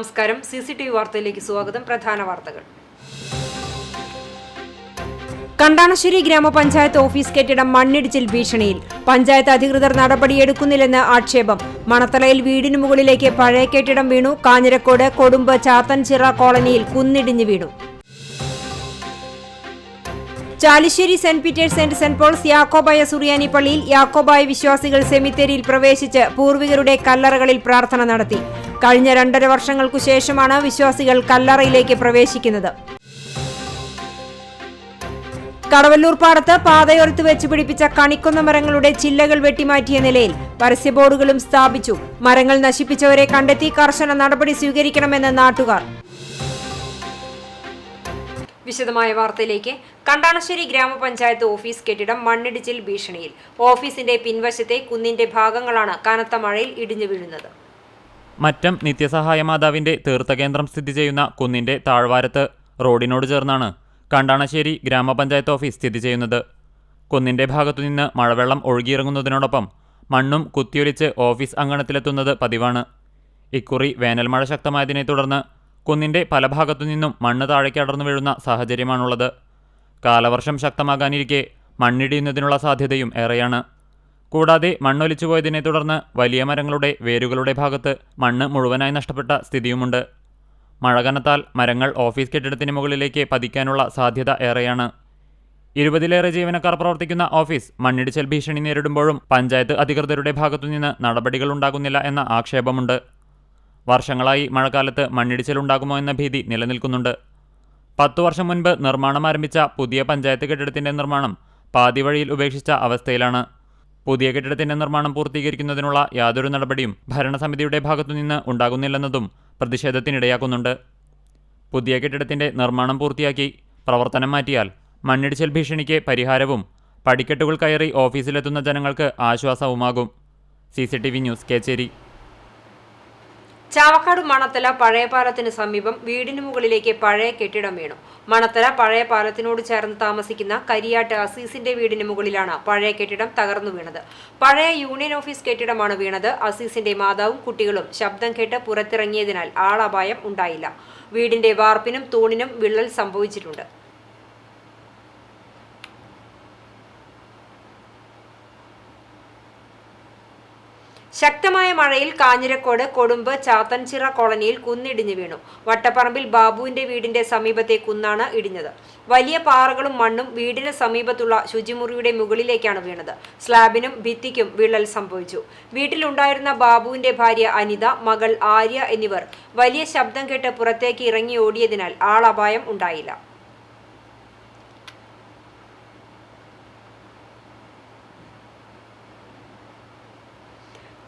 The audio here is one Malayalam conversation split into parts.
നമസ്കാരം. CCTV വാർത്തയിലേക്ക് സ്വാഗതം. പ്രധാന വാർത്തകൾ. കണ്ടാണശ്ശേരി ഗ്രാമപഞ്ചായത്ത് ഓഫീസ് കെട്ടിടം മണ്ണിടിച്ചിൽ ഭീഷണിയിൽ. പഞ്ചായത്ത് അധികൃതർ നടപടിയെടുക്കുന്നില്ലെന്ന് ആക്ഷേപം. മണത്തലയിൽ വീടിനു മുകളിലേക്ക് പഴയ കെട്ടിടം വീണു. കാഞ്ഞിരക്കോട് കൊടുമ്പ് ചാത്തൻചിറ കോളനിയിൽ കുന്നിടിഞ്ഞു വീണു. Chalissery saint Peter's and saint Paul's Yakobaya സുറിയാനി പള്ളിയിൽ യാക്കോബായ വിശ്വാസികൾ സെമിത്തേരിയിൽ പ്രവേശിച്ച് പൂർവികരുടെ കല്ലറകളിൽ പ്രാർത്ഥന നടത്തി. കഴിഞ്ഞ 2.5 വർഷങ്ങൾക്കു ശേഷമാണ് വിശ്വാസികൾ കല്ലറയിലേക്ക് പ്രവേശിക്കുന്നത്. കടവല്ലൂർ പാടത്ത് പാതയോരത്ത് വെച്ച് പിടിപ്പിച്ച കണിക്കൊന്ന മരങ്ങളുടെ ചില്ലകൾ വെട്ടിമാറ്റിയ നിലയിൽ പരസ്യബോർഡുകളും സ്ഥാപിച്ചു. മരങ്ങൾ നശിപ്പിച്ചവരെ കണ്ടെത്തി കർശന നടപടി സ്വീകരിക്കണമെന്ന് നാട്ടുകാർ. വിശദമായ വാർത്തയിലേക്ക്. കണ്ടാണശ്ശേരി ഗ്രാമപഞ്ചായത്ത് ഓഫീസ് കെട്ടിടം മണ്ണിടിച്ചിൽ ഭീഷണിയിൽ. ഓഫീസിന്റെ പിൻവശത്തെ കുന്നിന്റെ ഭാഗങ്ങളാണ് കനത്ത മഴയിൽ ഇടിഞ്ഞു വീഴുന്നത്. മറ്റം നിത്യസഹായ മാതാവിന്റെ തീർത്ഥകേന്ദ്രം സ്ഥിതി ചെയ്യുന്ന കുന്നിന്റെ താഴ്വാരത്ത് റോഡിനോട് ചേർന്നാണ് കണ്ടാണശ്ശേരി ഗ്രാമപഞ്ചായത്ത് ഓഫീസ് സ്ഥിതി ചെയ്യുന്നത്. കുന്നിന്റെ ഭാഗത്തുനിന്ന് മഴവെള്ളം ഒഴുകിയിറങ്ങുന്നതിനോടൊപ്പം മണ്ണും കുത്തിയൊലിച്ച് ഓഫീസ് അങ്കണത്തിലെത്തുന്നത് പതിവാണ്. ഇക്കുറി വേനൽമഴ ശക്തമായതിനെ തുടർന്ന് കുന്നിന്റെ പല ഭാഗത്തുനിന്നും മണ്ണ് താഴേക്ക് അടർന്നു വീഴുന്ന സാഹചര്യമാണുള്ളത്. കാലവർഷം ശക്തമാകാനിരിക്കെ മണ്ണിടിയുന്നതിനുള്ള സാധ്യതയും ഏറെയാണ്. കൂടാതെ മണ്ണൊലിച്ചു പോയതിനെ തുടർന്ന് വലിയ മരങ്ങളുടെ വേരുകളുടെ ഭാഗത്ത് മണ്ണ് മുഴുവനായി നഷ്ടപ്പെട്ട സ്ഥിതിയുമുണ്ട്. മഴ കനത്താൽ മരങ്ങൾ ഓഫീസ് കെട്ടിടത്തിന് മുകളിലേക്ക് പതിക്കാനുള്ള സാധ്യത ഏറെയാണ്. 20-ലേറെ ജീവനക്കാർ പ്രവർത്തിക്കുന്ന ഓഫീസ് മണ്ണിടിച്ചിൽ ഭീഷണി നേരിടുമ്പോഴും പഞ്ചായത്ത് അധികൃതരുടെ ഭാഗത്തുനിന്ന് നടപടികളുണ്ടാകുന്നില്ല എന്ന ആക്ഷേപമുണ്ട്. വർഷങ്ങളായി മഴക്കാലത്ത് മണ്ണിടിച്ചിലുണ്ടാകുമോ എന്ന ഭീതി നിലനിൽക്കുന്നുണ്ട്. 10 വർഷം മുൻപ് നിർമ്മാണം ആരംഭിച്ച പുതിയ പഞ്ചായത്ത് കെട്ടിടത്തിന്റെ നിർമ്മാണം പാതി വഴിയിൽ ഉപേക്ഷിച്ച അവസ്ഥയിലാണ്. പുതിയ കെട്ടിടത്തിന്റെ നിർമ്മാണം പൂർത്തീകരിക്കുന്നതിനുള്ള യാതൊരു നടപടിയും ഭരണസമിതിയുടെ ഭാഗത്തുനിന്ന് ഉണ്ടാകുന്നില്ലെന്നതും പ്രതിഷേധത്തിനിടയാക്കുന്നുണ്ട്. പുതിയ കെട്ടിടത്തിന്റെ നിർമ്മാണം പൂർത്തിയാക്കി പ്രവർത്തനം മാറ്റിയാൽ മണ്ണിടിച്ചിൽ ഭീഷണിക്ക് പരിഹാരവും പടിക്കെട്ടുകൾ കയറി ഓഫീസിലെത്തുന്ന ജനങ്ങൾക്ക് ആശ്വാസവുമാകും. CCTV news, Kecheri. ചാവക്കാട് മണത്തല പഴയ പാലത്തിന് സമീപം വീടിനു മുകളിലേക്ക് പഴയ കെട്ടിടം വീണു. മണത്തല പഴയ പാലത്തിനോട് ചേർന്ന് താമസിക്കുന്ന കരിയാട്ട് അസീസിന്റെ വീടിന് മുകളിലാണ് പഴയ കെട്ടിടം തകർന്നു വീണത്. പഴയ യൂണിയൻ ഓഫീസ് കെട്ടിടമാണ് വീണത്. അസീസിന്റെ മാതാവും കുട്ടികളും ശബ്ദം കേട്ട് പുറത്തിറങ്ങിയതിനാൽ ആളപായം ഉണ്ടായില്ല. വീടിന്റെ വാർപ്പിനും തൂണിനും വിള്ളൽ സംഭവിച്ചിട്ടുണ്ട്. ശക്തമായ മഴയിൽ കാഞ്ഞിരക്കോട് കൊടുമ്പ് ചാത്തൻചിറ കോളനിയിൽ കുന്നിടിഞ്ഞു വീണു. വട്ടപ്പറമ്പിൽ ബാബുവിന്റെ വീടിന്റെ സമീപത്തെ കുന്നാണ് ഇടിഞ്ഞത്. വലിയ പാറകളും മണ്ണും വീടിന് സമീപത്തുള്ള ശുചിമുറിയുടെ മുകളിലേക്കാണ് വീണത്. സ്ലാബിനും ഭിത്തിക്കും വിള്ളൽ സംഭവിച്ചു. വീട്ടിലുണ്ടായിരുന്ന ബാബുവിന്റെ ഭാര്യ അനിത, മകൾ ആര്യ എന്നിവർ വലിയ ശബ്ദം കേട്ട് പുറത്തേക്ക് ഇറങ്ങി ഓടിയതിനാൽ ആളപായം ഉണ്ടായില്ല.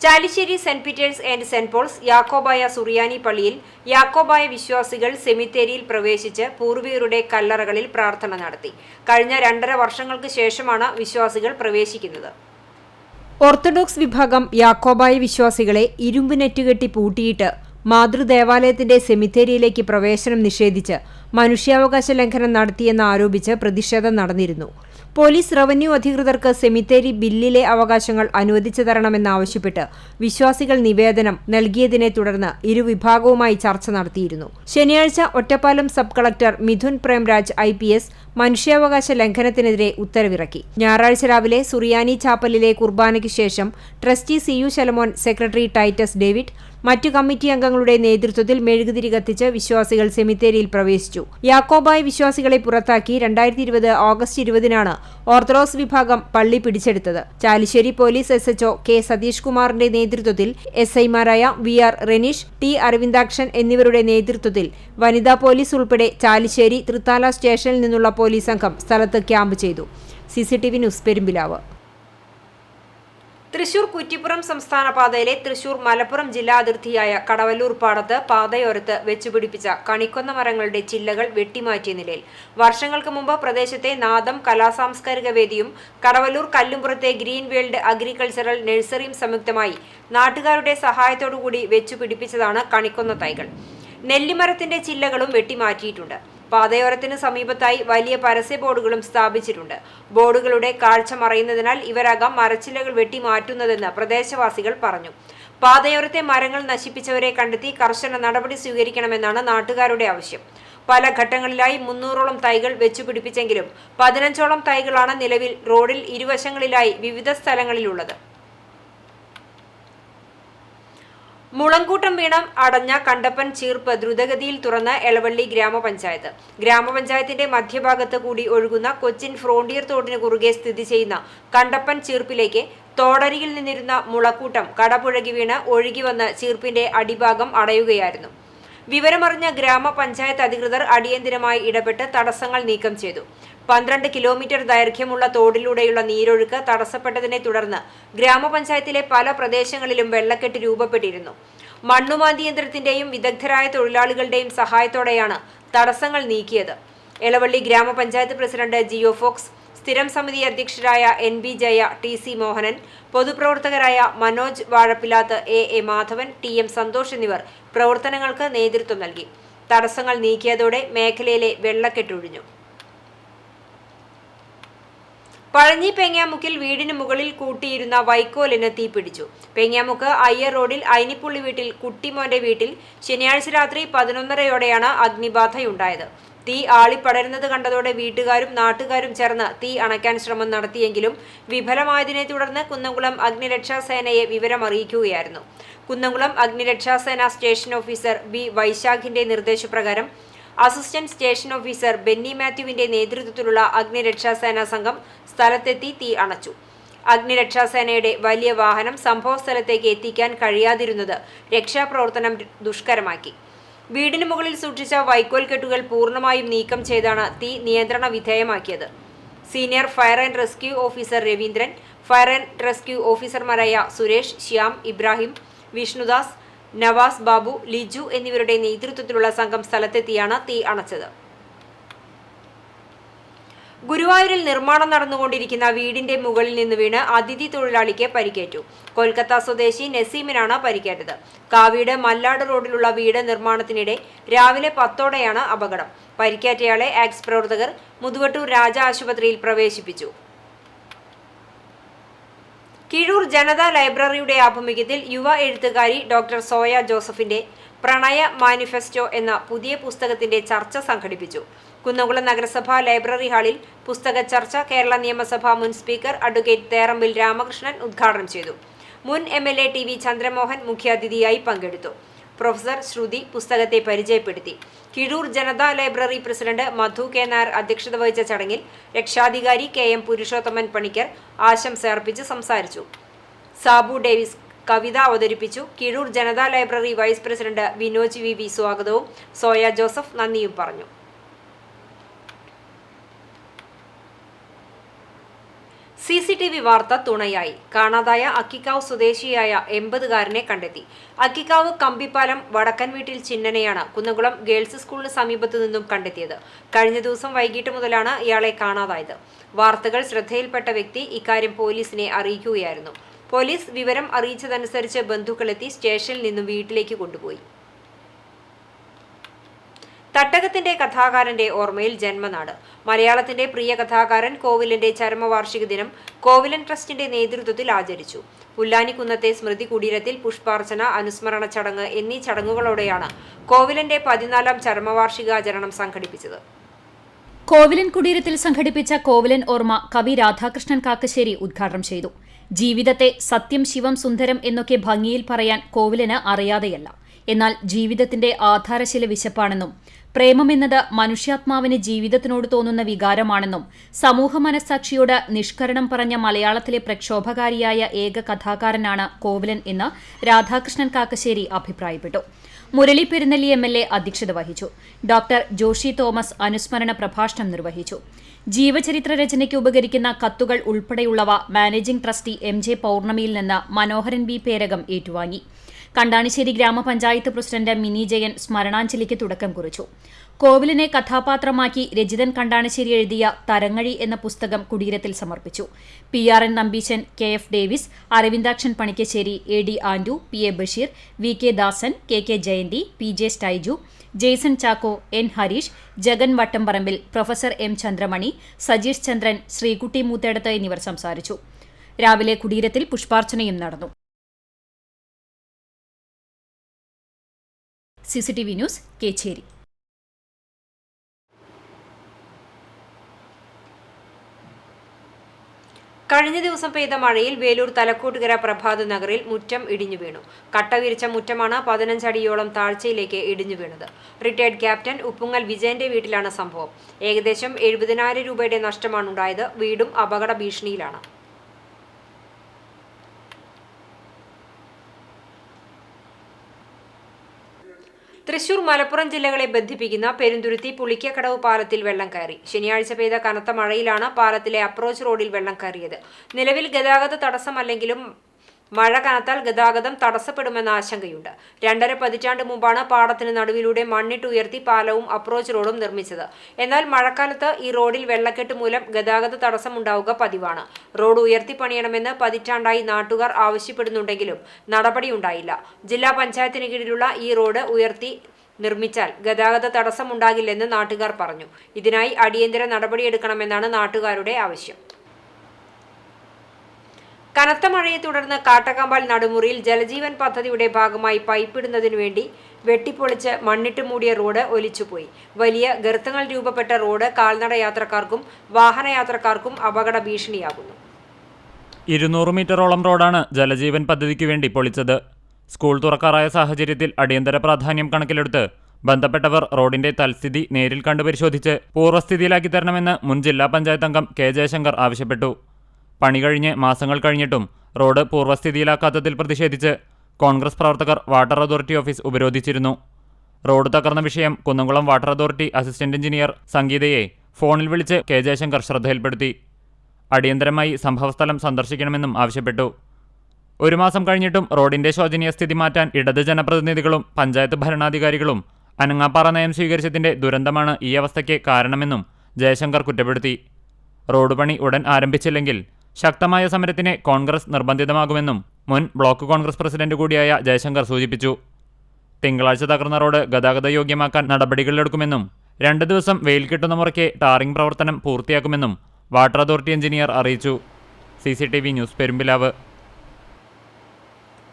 Chalissery saint Peter's and saint Paul's Yakobaya സുറിയാനി പള്ളിയിൽ യാക്കോബായ വിശ്വാസികൾ സെമിത്തേരിയിൽ പ്രവേശിച്ച് പൂർവികരുടെ കല്ലറകളിൽ പ്രാർത്ഥന നടത്തി. കഴിഞ്ഞ 2.5 വർഷങ്ങൾക്ക് ശേഷമാണ് വിശ്വാസികൾ പ്രവേശിക്കുന്നത്. ഓർത്തഡോക്സ് വിഭാഗം യാക്കോബായ വിശ്വാസികളെ ഇരുമ്പ് നെറ്റുകെട്ടി പൂട്ടിയിട്ട് മാതൃദേവാലയത്തിന്റെ സെമിത്തേരിയിലേക്ക് പ്രവേശനം നിഷേധിച്ച് മനുഷ്യാവകാശ ലംഘനം നടത്തിയെന്ന് ആരോപിച്ച് പ്രതിഷേധം നടന്നിരുന്നു. പോലീസ്, റവന്യൂ അധികൃതർക്ക് സെമിത്തേരി ബില്ലിലെ അവകാശങ്ങൾ അനുവദിച്ചു തരണമെന്നാവശ്യപ്പെട്ട് വിശ്വാസികൾ നിവേദനം നൽകിയതിനെ തുടർന്ന് ഇരുവിഭാഗവുമായി ചർച്ച നടത്തിയിരുന്നു. ശനിയാഴ്ച Ottapalam sub collector Mithun Premraj IPS മനുഷ്യാവകാശ ലംഘനത്തിനെതിരെ ഉത്തരവിറക്കി. ഞായറാഴ്ച രാവിലെ സുറിയാനി ചാപ്പലിലെ കുർബാനയ്ക്ക് ശേഷം trustee CU Shalamon, secretary Titus David, മറ്റു കമ്മിറ്റി അംഗങ്ങളുടെ നേതൃത്വത്തിൽ മെഴുകുതിരി കത്തിച്ച് വിശ്വാസികൾ സെമിത്തേരിയിൽ പ്രവേശിച്ചു. യാക്കോബായ വിശ്വാസികളെ പുറത്താക്കി 2020 ഓഗസ്റ്റ് 20-നാണ് ഓർത്തഡോക്സ് വിഭാഗം പള്ളി പിടിച്ചെടുത്തത്. Chalissery police SHO K Satheesh കുമാറിന്റെ നേതൃത്വത്തിൽ SI-മാരായ VR റെനീഷ്, T അരവിന്ദാക്ഷൻ എന്നിവരുടെ നേതൃത്വത്തിൽ വനിതാ പോലീസ് ഉൾപ്പെടെ ചാലിശ്ശേരി തൃത്താല സ്റ്റേഷനിൽ നിന്നുള്ള പോലീസ് സംഘം സ്ഥലത്ത് ക്യാമ്പ് ചെയ്തു. CCTV news, Perumpilavu. തൃശൂർ കുറ്റിപ്പുറം സംസ്ഥാന പാതയിലെ തൃശൂർ മലപ്പുറം ജില്ലാ അതിർത്തിയായ കടവല്ലൂർ പാടത്ത് പാതയോരത്ത് വെച്ചുപിടിപ്പിച്ച കണിക്കൊന്ന മരങ്ങളുടെ ചില്ലകൾ വെട്ടിമാറ്റിയ നിലയിൽ. വർഷങ്ങൾക്ക് മുമ്പ് പ്രദേശത്തെ നാദം കലാസാംസ്കാരിക വേദിയും കടവല്ലൂർ കല്ലുംപുറത്തെ ഗ്രീൻ വേൾഡ് അഗ്രികൾച്ചറൽ നഴ്സറിയും സംയുക്തമായി നാട്ടുകാരുടെ സഹായത്തോടുകൂടി വെച്ചുപിടിപ്പിച്ചതാണ് കണിക്കൊന്ന തൈകൾ. നെല്ലിമരത്തിന്റെ ചില്ലകളും വെട്ടിമാറ്റിയിട്ടുണ്ട്. പാതയോരത്തിന് സമീപത്തായി വലിയ പരസ്യ ബോർഡുകളും സ്ഥാപിച്ചിട്ടുണ്ട്. ബോർഡുകളുടെ കാഴ്ച മറയുന്നതിനാൽ ഇവരാകാം മരച്ചില്ലകൾ വെട്ടിമാറ്റുന്നതെന്ന് പ്രദേശവാസികൾ പറഞ്ഞു. പാതയോരത്തെ മരങ്ങൾ നശിപ്പിച്ചവരെ കണ്ടെത്തി കർശന നടപടി സ്വീകരിക്കണമെന്നാണ് നാട്ടുകാരുടെ ആവശ്യം. പല ഘട്ടങ്ങളിലായി 300ഓളം തൈകൾ വെച്ചുപിടിപ്പിച്ചെങ്കിലും 15ഓളം തൈകളാണ് നിലവിൽ റോഡിൽ ഇരുവശങ്ങളിലായി വിവിധ സ്ഥലങ്ങളിലുള്ളത്. മുളങ്കൂട്ടം വീണം അടഞ്ഞ കണ്ടപ്പൻ ചീർപ്പ് ദ്രുതഗതിയിൽ തുറന്ന് എളവള്ളി ഗ്രാമപഞ്ചായത്ത്. ഗ്രാമപഞ്ചായത്തിന്റെ മധ്യഭാഗത്ത് കൂടി ഒഴുകുന്ന കൊച്ചിൻ ഫ്രോണ്ടിയർ തോടിന് കുറുകെ സ്ഥിതി ചെയ്യുന്ന കണ്ടപ്പൻ ചീർപ്പിലേക്ക് തോടരിയിൽ നിന്നിരുന്ന മുളക്കൂട്ടം കടപുഴകി വീണ് ഒഴുകിവന്ന് ചീർപ്പിന്റെ അടിഭാഗം അടയുകയായിരുന്നു. വിവരമറിഞ്ഞ ഗ്രാമപഞ്ചായത്ത് അധികൃതർ അടിയന്തരമായി ഇടപെട്ട് തടസ്സങ്ങൾ നീക്കം ചെയ്തു. 12 കിലോമീറ്റർ ദൈർഘ്യമുള്ള തോടിലൂടെയുള്ള നീരൊഴുക്ക് തടസ്സപ്പെട്ടതിനെ തുടർന്ന് ഗ്രാമപഞ്ചായത്തിലെ പല പ്രദേശങ്ങളിലും വെള്ളക്കെട്ട് രൂപപ്പെട്ടിരുന്നു. മണ്ണുമാന്തി യന്ത്രത്തിന്റെയും വിദഗ്ധരായ തൊഴിലാളികളുടെയും സഹായത്തോടെയാണ് തടസ്സങ്ങൾ നീക്കിയത്. എളവള്ളി ഗ്രാമപഞ്ചായത്ത് പ്രസിഡന്റ് ജിയോ ഫോക്സ്, സ്ഥിരം സമിതി അധ്യക്ഷരായ NB Jaya, TC Mohanan, പൊതുപ്രവർത്തകരായ Manoj വാഴപ്പിലാത്ത്, A Madhavan, TM Santhosh എന്നിവർ പ്രവർത്തനങ്ങൾക്ക് നേതൃത്വം നൽകി. തടസ്സങ്ങൾ നീക്കിയതോടെ മേഖലയിലെ വെള്ളക്കെട്ടൊഴിഞ്ഞു. പഴഞ്ഞി പെങ്ങാമുക്കിൽ വീടിന് മുകളിൽ കൂട്ടിയിരുന്ന വൈക്കോലിന് തീപിടിച്ചു. പെങ്ങാമുക്ക് അയ്യർ റോഡിൽ അയിനിപ്പുള്ളി വീട്ടിൽ കുട്ടിമോന്റെ വീട്ടിൽ ശനിയാഴ്ച രാത്രി 11:30ഓടെയാണ് അഗ്നിബാധയുണ്ടായത്. തീ ആളിപ്പടരുന്നത് കണ്ടതോടെ വീട്ടുകാരും നാട്ടുകാരും ചേർന്ന് തീ അണയ്ക്കാൻ ശ്രമം നടത്തിയെങ്കിലും വിഫലമായതിനെ തുടർന്ന് കുന്നംകുളം അഗ്നിരക്ഷാസേനയെ വിവരമറിയിക്കുകയായിരുന്നു. കുന്നംകുളം അഗ്നിരക്ഷാസേന സ്റ്റേഷൻ ഓഫീസർ B വൈശാഖിന്റെ നിർദ്ദേശപ്രകാരം അസിസ്റ്റന്റ് സ്റ്റേഷൻ ഓഫീസർ ബെന്നി മാത്യുവിന്റെ നേതൃത്വത്തിലുള്ള അഗ്നിരക്ഷാസേനാ സംഘം സ്ഥലത്തെത്തി തീ അണച്ചു. അഗ്നിരക്ഷാസേനയുടെ വലിയ വാഹനം സംഭവസ്ഥലത്തേക്ക് എത്തിക്കാൻ കഴിയാതിരുന്നത് രക്ഷാപ്രവർത്തനം ദുഷ്കരമാക്കി. വീടിന് മുകളിൽ സൂക്ഷിച്ച വൈക്കോൽ കെട്ടുകൾ പൂർണ്ണമായും നീക്കം ചെയ്താണ് തീ നിയന്ത്രണ വിധേയമാക്കിയത്. Senior fire and rescue officer Raveendran, fire and rescue ഓഫീസർമാരായ സുരേഷ്, ശ്യാം, ഇബ്രാഹിം, വിഷ്ണുദാസ്, നവാസ് ബാബു, ലിജു എന്നിവരുടെ നേതൃത്വത്തിലുള്ള സംഘം സ്ഥലത്തെത്തിയാണ് തീ അണച്ചത്. ഗുരുവായൂരിൽ നിർമ്മാണം നടന്നുകൊണ്ടിരിക്കുന്ന വീടിന്റെ മുകളിൽ നിന്ന് വീണ് അതിഥി തൊഴിലാളിക്ക് പരിക്കേറ്റു. കൊൽക്കത്ത സ്വദേശി നസീമിനാണ് പരിക്കേറ്റത്. കാവീട് മല്ലാട് റോഡിലുള്ള വീട് നിർമ്മാണത്തിനിടെ രാവിലെ 10ഓടെയാണ് അപകടം. പരിക്കേറ്റയാളെ ആക്സ് പ്രവർത്തകർ മുതുവട്ടൂർ രാജ ആശുപത്രിയിൽ പ്രവേശിപ്പിച്ചു. കിഴൂർ ജനതാ ലൈബ്രറിയുടെ ആഭിമുഖ്യത്തിൽ യുവ എഴുത്തുകാരി ഡോക്ടർ സോയ ജോസഫിന്റെ പ്രണയ മാനിഫെസ്റ്റോ എന്ന പുതിയ പുസ്തകത്തിന്റെ ചർച്ച സംഘടിപ്പിച്ചു. കുന്നംകുളം നഗരസഭാ ലൈബ്രറി ഹാളിൽ പുസ്തക ചർച്ച കേരള നിയമസഭാ മുൻ സ്പീക്കർ അഡ്വക്കേറ്റ് തേറമ്പിൽ രാമകൃഷ്ണൻ ഉദ്ഘാടനം ചെയ്തു. മുൻ MLA TV ചന്ദ്രമോഹൻ മുഖ്യാതിഥിയായി പങ്കെടുത്തു. പ്രൊഫസർ ശ്രുതി പുസ്തകത്തെ പരിചയപ്പെടുത്തി. കിഴൂർ ജനതാ ലൈബ്രറി പ്രസിഡന്റ് മധു K നായർ അധ്യക്ഷത വഹിച്ച ചടങ്ങിൽ രക്ഷാധികാരി KM പുരുഷോത്തമൻ പണിക്കർ ആശംസ അർപ്പിച്ച് സംസാരിച്ചു. സാബു ഡേവിസ് കവിത അവതരിപ്പിച്ചു. Kizhoor Janata library vice president Vinoj VV സ്വാഗതവും സോയ ജോസഫ് നന്ദിയും പറഞ്ഞു. CCTV വാർത്ത തുണയായി. കാണാതായ അക്കിക്കാവ് സ്വദേശിയായ 80-കാരനെ കണ്ടെത്തി. അക്കിക്കാവ് കമ്പിപ്പാലം വടക്കൻ വീട്ടിൽ ചിന്നനെയാണ് കുന്നംകുളം ഗേൾസ് സ്കൂളിന് സമീപത്തു നിന്നും കണ്ടെത്തിയത്. കഴിഞ്ഞ ദിവസം വൈകിട്ട് മുതലാണ് ഇയാളെ കാണാതായത്. വാർത്തകൾ ശ്രദ്ധയിൽപ്പെട്ട വ്യക്തി ഇക്കാര്യം പോലീസിനെ അറിയിക്കുകയായിരുന്നു. പോലീസ് വിവരം അറിയിച്ചതനുസരിച്ച് ബന്ധുക്കളെത്തി സ്റ്റേഷനിൽ നിന്നും വീട്ടിലേക്ക് കൊണ്ടുപോയി. തട്ടകത്തിന്റെ കഥാകാരന്റെ ഓർമ്മയിൽ ജന്മനാട്. മലയാളത്തിന്റെ പ്രിയ കഥാകാരൻ കോവിലന്റെ ചരമവാർഷിക ദിനം കോവിലൻ ട്രസ്റ്റിന്റെ നേതൃത്വത്തിൽ ആചരിച്ചു. പുല്ലാനിക്കുന്നത്തെ സ്മൃതി കുടീരത്തിൽ പുഷ്പാർച്ചന, അനുസ്മരണ ചടങ്ങ് എന്നീ ചടങ്ങുകളോടെയാണ് കോവിലന്റെ 14ാം ചരമവാർഷികാചരണം സംഘടിപ്പിച്ചത്. കോവിലൻ കുടീരത്തിൽ സംഘടിപ്പിച്ച കോവിലൻ ഓർമ്മ കവി രാധാകൃഷ്ണൻ കാക്കശ്ശേരി ഉദ്ഘാടനം ചെയ്തു. ജീവിതത്തെ സത്യം, ശിവം, സുന്ദരം എന്നൊക്കെ ഭംഗിയിൽ പറയാൻ കോവിലന് അറിയാതെയല്ല. എന്നാൽ ജീവിതത്തിന്റെ ആധാരശില വിശപ്പാണെന്നും പ്രേമമെന്നത് മനുഷ്യാത്മാവിന് ജീവിതത്തിനോട് തോന്നുന്ന വികാരമാണെന്നും സമൂഹ മനസ്സാക്ഷിയോട് നിഷ്കരണം പറഞ്ഞ മലയാളത്തിലെ പ്രക്ഷോഭകാരിയായ ഏക കഥാകാരനാണ് കോവിലൻ എന്ന് രാധാകൃഷ്ണൻ കാക്കശ്ശേരി അഭിപ്രായപ്പെട്ടു. മുരളി പെരുന്നെല്ലി MLA അധ്യക്ഷത വഹിച്ചു. ഡോക്ടർ ജോഷി തോമസ് അനുസ്മരണ പ്രഭാഷണം നിർവഹിച്ചു. ജീവചരിത്ര രചനയ്ക്ക് ഉപകരിക്കുന്ന കത്തുകൾ ഉൾപ്പെടെയുള്ളവ മാനേജിംഗ് ട്രസ്റ്റി MJ പൗർണമിയിൽ നിന്ന് മനോഹരൻ B പേരകം ഏറ്റുവാങ്ങി. കണ്ടാണിശ്ശേരി ഗ്രാമപഞ്ചായത്ത് പ്രസിഡന്റ് മിനി ജയൻ സ്മരണാഞ്ജലിക്ക് തുടക്കം കുറിച്ചു. കോവിലിനെ കഥാപാത്രമാക്കി രജിതൻ കണ്ടാണിശ്ശേരി എഴുതിയ തരങ്ങഴി എന്ന പുസ്തകം കുടീരത്തിൽ സമർപ്പിച്ചു. PRN Nambeesan, KF Davis, Aravindakshan Panikkassery, AD Andu, PA Basheer, VK Dasan, KK Jayanthi, PJ Styju, Jaison Chacko, N Hareesh, Jagan Vattamparambil, professor M Chandramani, Sajeesh Chandran, Sreekutty Moothedath എന്നിവർ സംസാരിച്ചു. രാവിലെ കുടീരത്തിൽ പുഷ്പാർച്ചനയും നടന്നു. CCTV news Kecheri. കഴിഞ്ഞ ദിവസം പെയ്ത മഴയിൽ വേലൂർ തലക്കോട്ടുകര പ്രഭാത് നഗറിൽ മുറ്റം ഇടിഞ്ഞു വീണു. കട്ടവിരിച്ച മുറ്റമാണ് 15 അടിയോളം താഴ്ചയിലേക്ക് ഇടിഞ്ഞു വീണത്. റിട്ടയർഡ് ക്യാപ്റ്റൻ ഉപ്പുങ്ങൽ വിജയന്റെ വീട്ടിലാണ് സംഭവം. ഏകദേശം 70,000 രൂപയുടെ നഷ്ടമാണ് ഉണ്ടായത്. വീടും അപകട ഭീഷണിയിലാണ്. തൃശൂർ, മലപ്പുറം ജില്ലകളെ ബന്ധിപ്പിക്കുന്ന പെരുന്തുരുത്തി പുളിക്കക്കടവ് പാലത്തിൽ വെള്ളം കയറി. ശനിയാഴ്ച പെയ്ത കനത്ത മഴയിലാണ് പാലത്തിലെ അപ്രോച്ച് റോഡിൽ വെള്ളം കയറിയത്. നിലവിൽ ഗതാഗത തടസ്സമല്ലെങ്കിലും മഴ കനത്താൽ ഗതാഗതം തടസ്സപ്പെടുമെന്ന ആശങ്കയുണ്ട്. 2.5 പതിറ്റാണ്ട് മുമ്പാണ് പാടത്തിന് നടുവിലൂടെ മണ്ണിട്ട് ഉയർത്തി പാലവും അപ്രോച്ച് റോഡും നിർമ്മിച്ചത്. എന്നാൽ മഴക്കാലത്ത് ഈ റോഡിൽ വെള്ളക്കെട്ട് മൂലം ഗതാഗത തടസ്സമുണ്ടാവുക പതിവാണ്. റോഡ് ഉയർത്തി പണിയണമെന്ന് പതിറ്റാണ്ടായി നാട്ടുകാർ ആവശ്യപ്പെടുന്നുണ്ടെങ്കിലും നടപടിയുണ്ടായില്ല. ജില്ലാ പഞ്ചായത്തിന് കീഴിലുള്ള ഈ റോഡ് ഉയർത്തി നിർമ്മിച്ചാൽ ഗതാഗത തടസ്സമുണ്ടാകില്ലെന്ന് നാട്ടുകാർ പറഞ്ഞു. ഇതിനായി അടിയന്തര നടപടിയെടുക്കണമെന്നാണ് നാട്ടുകാരുടെ ആവശ്യം. കനത്ത മഴയെ തുടർന്ന് കാട്ടകമ്പാൽ നടുമുറിയിൽ ജലജീവൻ പദ്ധതിയുടെ ഭാഗമായി പൈപ്പിടുന്നതിനു വേണ്ടി വെട്ടിപ്പൊളിച്ച് മണ്ണിട്ട് മൂടിയ റോഡ് ഒലിച്ചുപോയി. വലിയ ഗർത്തങ്ങൾ രൂപപ്പെട്ട റോഡ് കാൽനട യാത്രക്കാർക്കും വാഹനയാത്രക്കാർക്കും അപകട ഭീഷണിയാകുന്നു. 200 മീറ്ററോളം റോഡാണ് ജലജീവൻ പദ്ധതിക്ക് വേണ്ടി പൊളിച്ചത്. സ്കൂൾ തുറക്കാറായ സാഹചര്യത്തിൽ അടിയന്തര പ്രാധാന്യം കണക്കിലെടുത്ത് ബന്ധപ്പെട്ടവർ റോഡിന്റെ തൽസ്ഥിതി നേരിൽ കണ്ടു പരിശോധിച്ച് പൂർവ്വസ്ഥിതിയിലാക്കി തരണമെന്ന് മുൻ ജില്ലാ പഞ്ചായത്ത് അംഗം കെ ജയശങ്കർ ആവശ്യപ്പെട്ടു. പണി കഴിഞ്ഞ് മാസങ്ങൾ കഴിഞ്ഞിട്ടും റോഡ് പൂർവ്വസ്ഥിതിയിലാക്കാത്തതിൽ പ്രതിഷേധിച്ച് കോൺഗ്രസ് പ്രവർത്തകർ വാട്ടർ അതോറിറ്റി ഓഫീസ് ഉപരോധിച്ചിരുന്നു. റോഡ് തകർന്ന വിഷയം Kunnamkulam water authority assistant engineer സംഗീതയെ ഫോണിൽ വിളിച്ച് കെ ജയശങ്കർ ശ്രദ്ധയിൽപ്പെടുത്തി. അടിയന്തരമായി സംഭവസ്ഥലം സന്ദർശിക്കണമെന്നും ആവശ്യപ്പെട്ടു. 1 മാസം കഴിഞ്ഞിട്ടും റോഡിന്റെ ശോചനീയ സ്ഥിതി മാറ്റാൻ ഇടത് ജനപ്രതിനിധികളും പഞ്ചായത്ത് ഭരണാധികാരികളും അനങ്ങാപ്പാറ നയം സ്വീകരിച്ചതിന്റെ ദുരന്തമാണ് ഈ അവസ്ഥയ്ക്ക് കാരണമെന്നും ജയശങ്കർ കുറ്റപ്പെടുത്തി. റോഡ് പണി ഉടൻ ആരംഭിച്ചില്ലെങ്കിൽ ശക്തമായ സമരത്തിന് കോൺഗ്രസ് നിർബന്ധിതമാകുമെന്നും മുൻ ബ്ലോക്ക് കോൺഗ്രസ് പ്രസിഡന്റ് കൂടിയായ ജയശങ്കർ സൂചിപ്പിച്ചു. തിങ്കളാഴ്ച തകർന്ന റോഡ് ഗതാഗത യോഗ്യമാക്കാൻ നടപടികളെടുക്കുമെന്നും 2 ദിവസം വെയിൽ കിട്ടുന്ന മുറയ്ക്ക് ടാറിംഗ് പ്രവർത്തനം പൂർത്തിയാക്കുമെന്നും വാട്ടർ അതോറിറ്റി എഞ്ചിനീയർ അറിയിച്ചു. CCTV news Perumpilavu.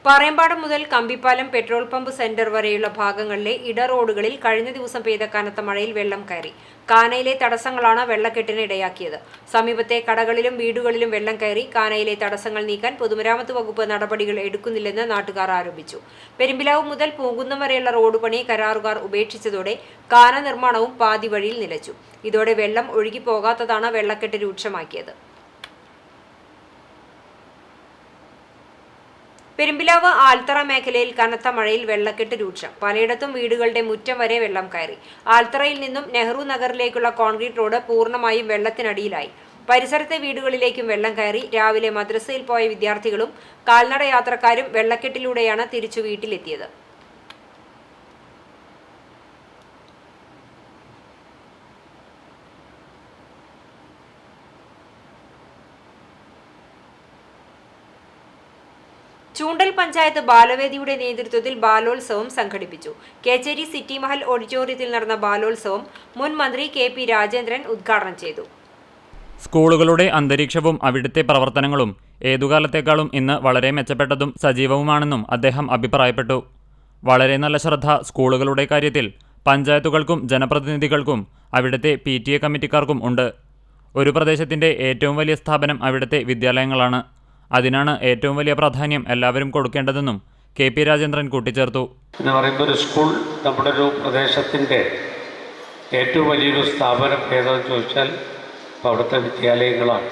പാറേമ്പാടം മുതൽ കമ്പിപ്പാലം പെട്രോൾ പമ്പ് സെന്റർ വരെയുള്ള ഭാഗങ്ങളിലെ ഇടറോഡുകളിൽ കഴിഞ്ഞ ദിവസം പെയ്ത കനത്ത മഴയിൽ വെള്ളം കയറി. കാനയിലെ തടസ്സങ്ങളാണ് വെള്ളക്കെട്ടിന് ഇടയാക്കിയത്. സമീപത്തെ കടകളിലും വീടുകളിലും വെള്ളം കയറി. കാനയിലെ തടസ്സങ്ങൾ നീക്കാൻ പൊതുമരാമത്ത് വകുപ്പ് നടപടികൾ എടുക്കുന്നില്ലെന്ന് നാട്ടുകാർ ആരോപിച്ചു. പെരുമ്പിലാവ് മുതൽ പൂങ്കുന്നം വരെയുള്ള റോഡ് പണി കരാറുകാർ ഉപേക്ഷിച്ചതോടെ കാന നിർമ്മാണവും പാതി വഴിയിൽ നിലച്ചു. ഇതോടെ വെള്ളം ഒഴുകിപ്പോകാത്തതാണ് വെള്ളക്കെട്ട് രൂക്ഷമാക്കിയത്. പെരുമ്പിലാവ് ആൽത്തറ മേഖലയിൽ കനത്ത മഴയിൽ വെള്ളക്കെട്ട് രൂക്ഷം. പലയിടത്തും വീടുകളുടെ മുറ്റം വരെ വെള്ളം കയറി. ആൽത്തറയിൽ നിന്നും നെഹ്റു നഗറിലേക്കുള്ള കോൺക്രീറ്റ് റോഡ് പൂർണ്ണമായും വെള്ളത്തിനടിയിലായി. പരിസരത്തെ വീടുകളിലേക്കും വെള്ളം കയറി. രാവിലെ മദ്രസയിൽ പോയ വിദ്യാർത്ഥികളും കാൽനട യാത്രക്കാരും വെള്ളക്കെട്ടിലൂടെയാണ് തിരിച്ചു വീട്ടിലെത്തിയത്. ചൂണ്ടൽ പഞ്ചായത്ത് ബാലവേദിയുടെ നേതൃത്വത്തിൽ ബാലോത്സവം സംഘടിപ്പിച്ചു. കേച്ചേരി സിറ്റി മഹൽ ഓഡിറ്റോറിയത്തിൽ നടന്ന ബാലോത്സവം മുൻ മന്ത്രി KP രാജേന്ദ്രൻ ഉദ്ഘാടനം ചെയ്തു. സ്കൂളുകളുടെ അന്തരീക്ഷവും അവിടുത്തെ പ്രവർത്തനങ്ങളും ഏതുകാലത്തേക്കാളും ഇന്ന് വളരെ മെച്ചപ്പെട്ടതും സജീവവുമാണെന്നും അദ്ദേഹം അഭിപ്രായപ്പെട്ടു. വളരെ നല്ല ശ്രദ്ധ സ്കൂളുകളുടെ കാര്യത്തിൽ പഞ്ചായത്തുകൾക്കും ജനപ്രതിനിധികൾക്കും അവിടുത്തെ PTA കമ്മിറ്റിക്കാർക്കും ഉണ്ട്. ഒരു പ്രദേശത്തിൻ്റെ ഏറ്റവും വലിയ സ്ഥാപനം അവിടുത്തെ വിദ്യാലയങ്ങളാണ്. അതിനാണ് ഏറ്റവും വലിയ പ്രാധാന്യം എല്ലാവരും കൊടുക്കേണ്ടതെന്നും KP രാജേന്ദ്രൻ കൂട്ടിച്ചേർത്തു. എന്ന് പറയുമ്പോൾ ഒരു സ്കൂൾ നമ്മുടെ ഒരു പ്രദേശത്തിൻ്റെ ഏറ്റവും വലിയൊരു സ്ഥാപനം ഏതാണെന്ന് ചോദിച്ചാൽ അവിടുത്തെ വിദ്യാലയങ്ങളാണ്.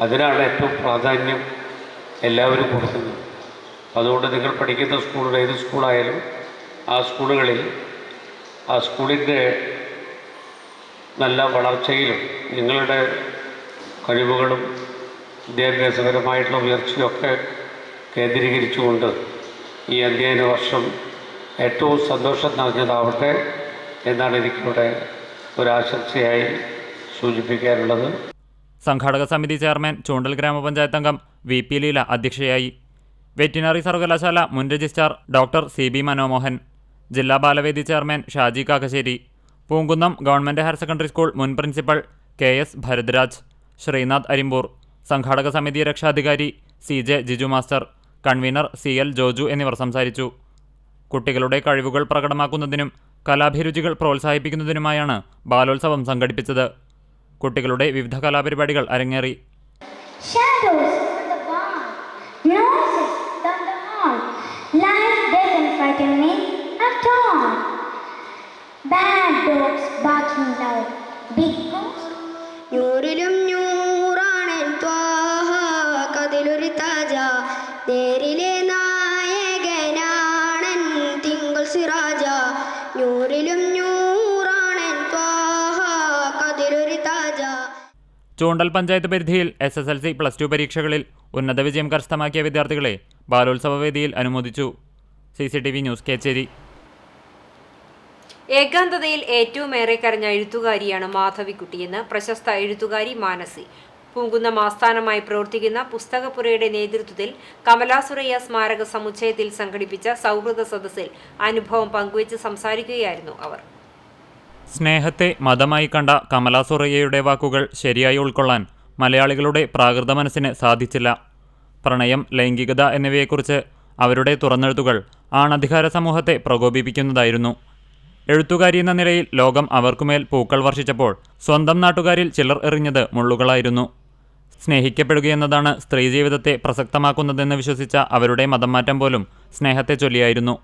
അതിനാണ് ഏറ്റവും പ്രാധാന്യം എല്ലാവരും കൊടുക്കുന്നത്. അതുകൊണ്ട് നിങ്ങൾ പഠിക്കുന്ന സ്കൂളിൽ ഏത് സ്കൂളായാലും ആ സ്കൂളുകളിൽ ആ സ്കൂളിൻ്റെ നല്ല വളർച്ചയിലും നിങ്ങളുടെ കഴിവുകളും വിദ്യാഭ്യാസപരമായിട്ടുള്ള ഉയർച്ചയൊക്കെ കേന്ദ്രീകരിച്ചുകൊണ്ട് ഈ അധ്യയന വർഷം ഏറ്റവും സന്തോഷം നിറഞ്ഞതാവട്ടെ എന്നാണ് എനിക്കിവിടെ ഒരാശംസയായി സൂചിപ്പിക്കാനുള്ളത്. സംഘാടക സമിതി ചെയർമാൻ ചൂണ്ടൽ ഗ്രാമപഞ്ചായത്ത് അംഗം VP ലീല അധ്യക്ഷയായി. വെറ്റിനറി സർവകലാശാല മുൻ രജിസ്ട്രാർ ഡോക്ടർ CB മനോമോഹൻ, ജില്ലാ Balavedi chairman Shaji Kakkassery, Poonkunnam government higher secondary school മുൻ പ്രിൻസിപ്പൽ KS ഭരദ്രാജ്, ശ്രീനാഥ് അരിമ്പൂർ, സംഘാടക സമിതി രക്ഷാധികാരി CJ Jiju master, convener CL Joju എന്നിവർ സംസാരിച്ചു. കുട്ടികളുടെ കഴിവുകൾ പ്രകടമാക്കുന്നതിനും കലാഭിരുചികൾ പ്രോത്സാഹിപ്പിക്കുന്നതിനുമായാണ് ബാലോത്സവം സംഘടിപ്പിച്ചത്. കുട്ടികളുടെ വിവിധ കലാപരിപാടികൾ അരങ്ങേറി. Shadows on the wall, noises down the hall. Life doesn't frighten me at all. Bad dogs barking loud, big ghosts. നൂറിലും നൂറാണ് ത്വാഹ കതിലൊരു താജ, നേരിലെ നായകനാണൻ തിങ്കൾ സിറാജ. നൂറിലും നൂറാണ് ത്വാഹ കതിലൊരു താജ. ചൂണ്ടൽ പഞ്ചായത്ത് പരിധിയിൽ SSLC +2 പരീക്ഷകളിൽ ഉന്നത വിജയം കരസ്ഥമാക്കിയ വിദ്യാർത്ഥികളെ ബാലോത്സവ വേദിയിൽ അനുമോദിച്ചു. CCTV news Kechery. ഏകാന്തതയിൽ ഏറ്റവുമേറെ കരഞ്ഞ എഴുത്തുകാരിയാണ് മാധവിക്കുട്ടിയെന്ന് പ്രശസ്ത എഴുത്തുകാരി മാനസി. പൂങ്കുന്നം ആസ്ഥാനമായി പ്രവർത്തിക്കുന്ന പുസ്തകപ്പുരയുടെ നേതൃത്വത്തിൽ കമലാ സുരയ്യ സ്മാരക സമുച്ചയത്തിൽ സംഘടിപ്പിച്ച സൗഹൃദ സദസ്സിൽ അനുഭവം പങ്കുവച്ച് സംസാരിക്കുകയായിരുന്നു അവർ. സ്നേഹത്തെ മതമായി കണ്ട കമലാ സുരയ്യയുടെ വാക്കുകൾ ശരിയായി ഉൾക്കൊള്ളാൻ മലയാളികളുടെ പ്രാകൃത മനസ്സിന് സാധിച്ചില്ല. പ്രണയം, ലൈംഗികത എന്നിവയെക്കുറിച്ച് അവരുടെ തുറന്നെഴുത്തുകൾ ആണധികാര സമൂഹത്തെ പ്രകോപിപ്പിക്കുന്നതായിരുന്നു. എഴുത്തുകാരി എന്ന നിലയിൽ ലോകം അവർക്കുമേൽ പൂക്കൾ വർഷിച്ചപ്പോൾ സ്വന്തം നാട്ടുകാരിൽ ചിലർ എറിഞ്ഞത് മുള്ളുകളായിരുന്നു. സ്നേഹിക്കപ്പെടുകയെന്നതാണ് സ്ത്രീ ജീവിതത്തെ പ്രസക്തമാക്കുന്നതെന്ന് വിശ്വസിച്ച അവരുടെ മതം മാറ്റം പോലും സ്നേഹത്തെ ചൊല്ലിയായിരുന്നു.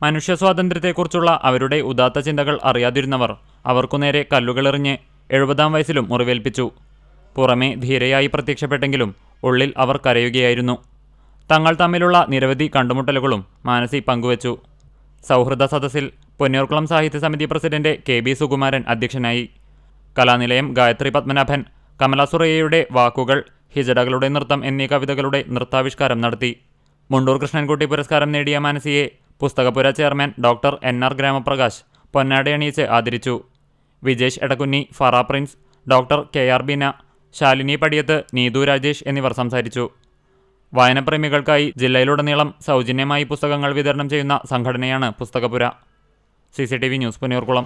മനുഷ്യ സ്വാതന്ത്ര്യത്തെക്കുറിച്ചുള്ള അവരുടെ ഉദാത്ത ചിന്തകൾ അറിയാതിരുന്നവർ അവർക്കുനേരെ കല്ലുകളെറിഞ്ഞ് 70-ാം വയസ്സിലും മുറിവേൽപ്പിച്ചു. പുറമേ ധീരയായി പ്രത്യക്ഷപ്പെട്ടെങ്കിലും ഉള്ളിൽ അവർ കരയുകയായിരുന്നു. തങ്ങൾ തമ്മിലുള്ള നിരവധി കണ്ടുമുട്ടലുകളും മാനസി പങ്കുവച്ചു. സൗഹൃദ സദസ്സിൽ പൊന്നിയൂർക്കുളം സാഹിത്യ സമിതി പ്രസിഡന്റ് KB സുകുമാരൻ അധ്യക്ഷനായി. കലാനിലയം ഗായത്രി പത്മനാഭൻ കമലാ സുരയ്യയുടെ വാക്കുകൾ, ഹിജടകളുടെ നൃത്തം എന്നീ കവിതകളുടെ നൃത്താവിഷ്കാരം നടത്തി. മുണ്ടൂർ കൃഷ്ണൻകുട്ടി പുരസ്കാരം നേടിയ മാനസിയെ Pusthakappura chairman doctor NR Gramaprakash പൊന്നാടയണിയിച്ച് ആദരിച്ചു. Vijesh Edakkunni, Farah Prince, doctor KR Beena, Shalini Padiyath, Neethu Rajesh എന്നിവർ സംസാരിച്ചു. വായനപ്രേമികൾക്കായി ജില്ലയിലുടനീളം സൗജന്യമായി പുസ്തകങ്ങൾ വിതരണം ചെയ്യുന്ന സംഘടനയാണ് Pusthakappura. CCTV news Ponniyoorkulam.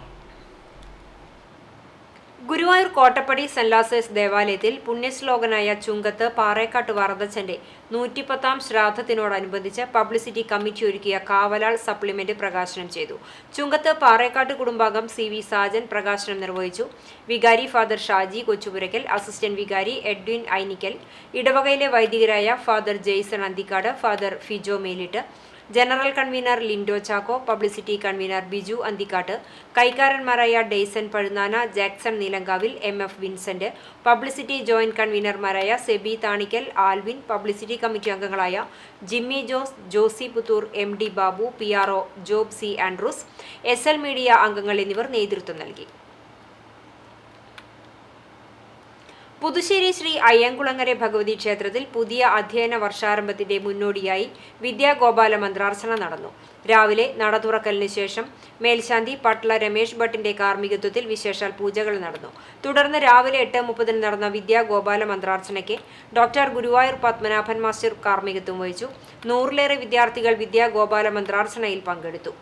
Guruvayur Kottappady saint Lazar's ദേവാലയത്തിൽ പുണ്യശ്ലോകനായ ചുങ്കത്ത് പാറേക്കാട്ട് വറദച്ചന്റെ 110-ാം ശ്രാദ്ധത്തിനോടനുബന്ധിച്ച് പബ്ലിസിറ്റി കമ്മിറ്റി ഒരുക്കിയ കാവലാൾ സപ്ലിമെന്റ് പ്രകാശനം ചെയ്തു. ചുങ്കത്ത് പാറേക്കാട്ട് കുടുംബാംഗം CV സാജൻ പ്രകാശനം നിർവഹിച്ചു. വികാരി ഫാദർ ഷാജി കൊച്ചുപുരയ്ക്കൽ, അസിസ്റ്റന്റ് വികാരി എഡ്വിൻ ഐനിക്കൽ, ഇടവകയിലെ വൈദികരായ father Jaison Anthikkad, father Fijo Melittu, general convener Lindo Chacko, publicity convener Biju Anthikkattu, കൈക്കാരന്മാരായ Daison Pazhunnana, Jackson Neelankavil, MF Vincent, publicity joint കൺവീനർമാരായ Seby Thanikkal, Alvin, publicity committee അംഗങ്ങളായ Jimmy Jose, Josy Puthur, MD Babu, PRO Job C Andrews, SL media അംഗങ്ങൾ എന്നിവർ നേതൃത്വം നൽകി. പുതുശ്ശേരി ശ്രീ അയ്യങ്കുളങ്ങര ഭഗവതി ക്ഷേത്രത്തിൽ പുതിയ അധ്യയന വർഷാരംഭത്തിന്റെ മുന്നോടിയായി വിദ്യാഗോപാല മന്ത്രാർച്ചന നടന്നു. രാവിലെ നട തുറക്കലിന് ശേഷം മേൽശാന്തി പട്ല രമേശ് ഭട്ടിന്റെ കാർമ്മികത്വത്തിൽ വിശേഷാൽ പൂജകൾ നടന്നു. തുടർന്ന് രാവിലെ 8:30 നടന്ന വിദ്യാഗോപാല മന്ത്രാർച്ചനയ്ക്ക് ഡോക്ടർ ഗുരുവായൂർ പത്മനാഭൻ മാസ്റ്റർ കാർമ്മികത്വം വഹിച്ചു. 100-ലേറെ വിദ്യാർത്ഥികൾ വിദ്യാഗോപാല മന്ത്രാർച്ചനയിൽ പങ്കെടുത്തു.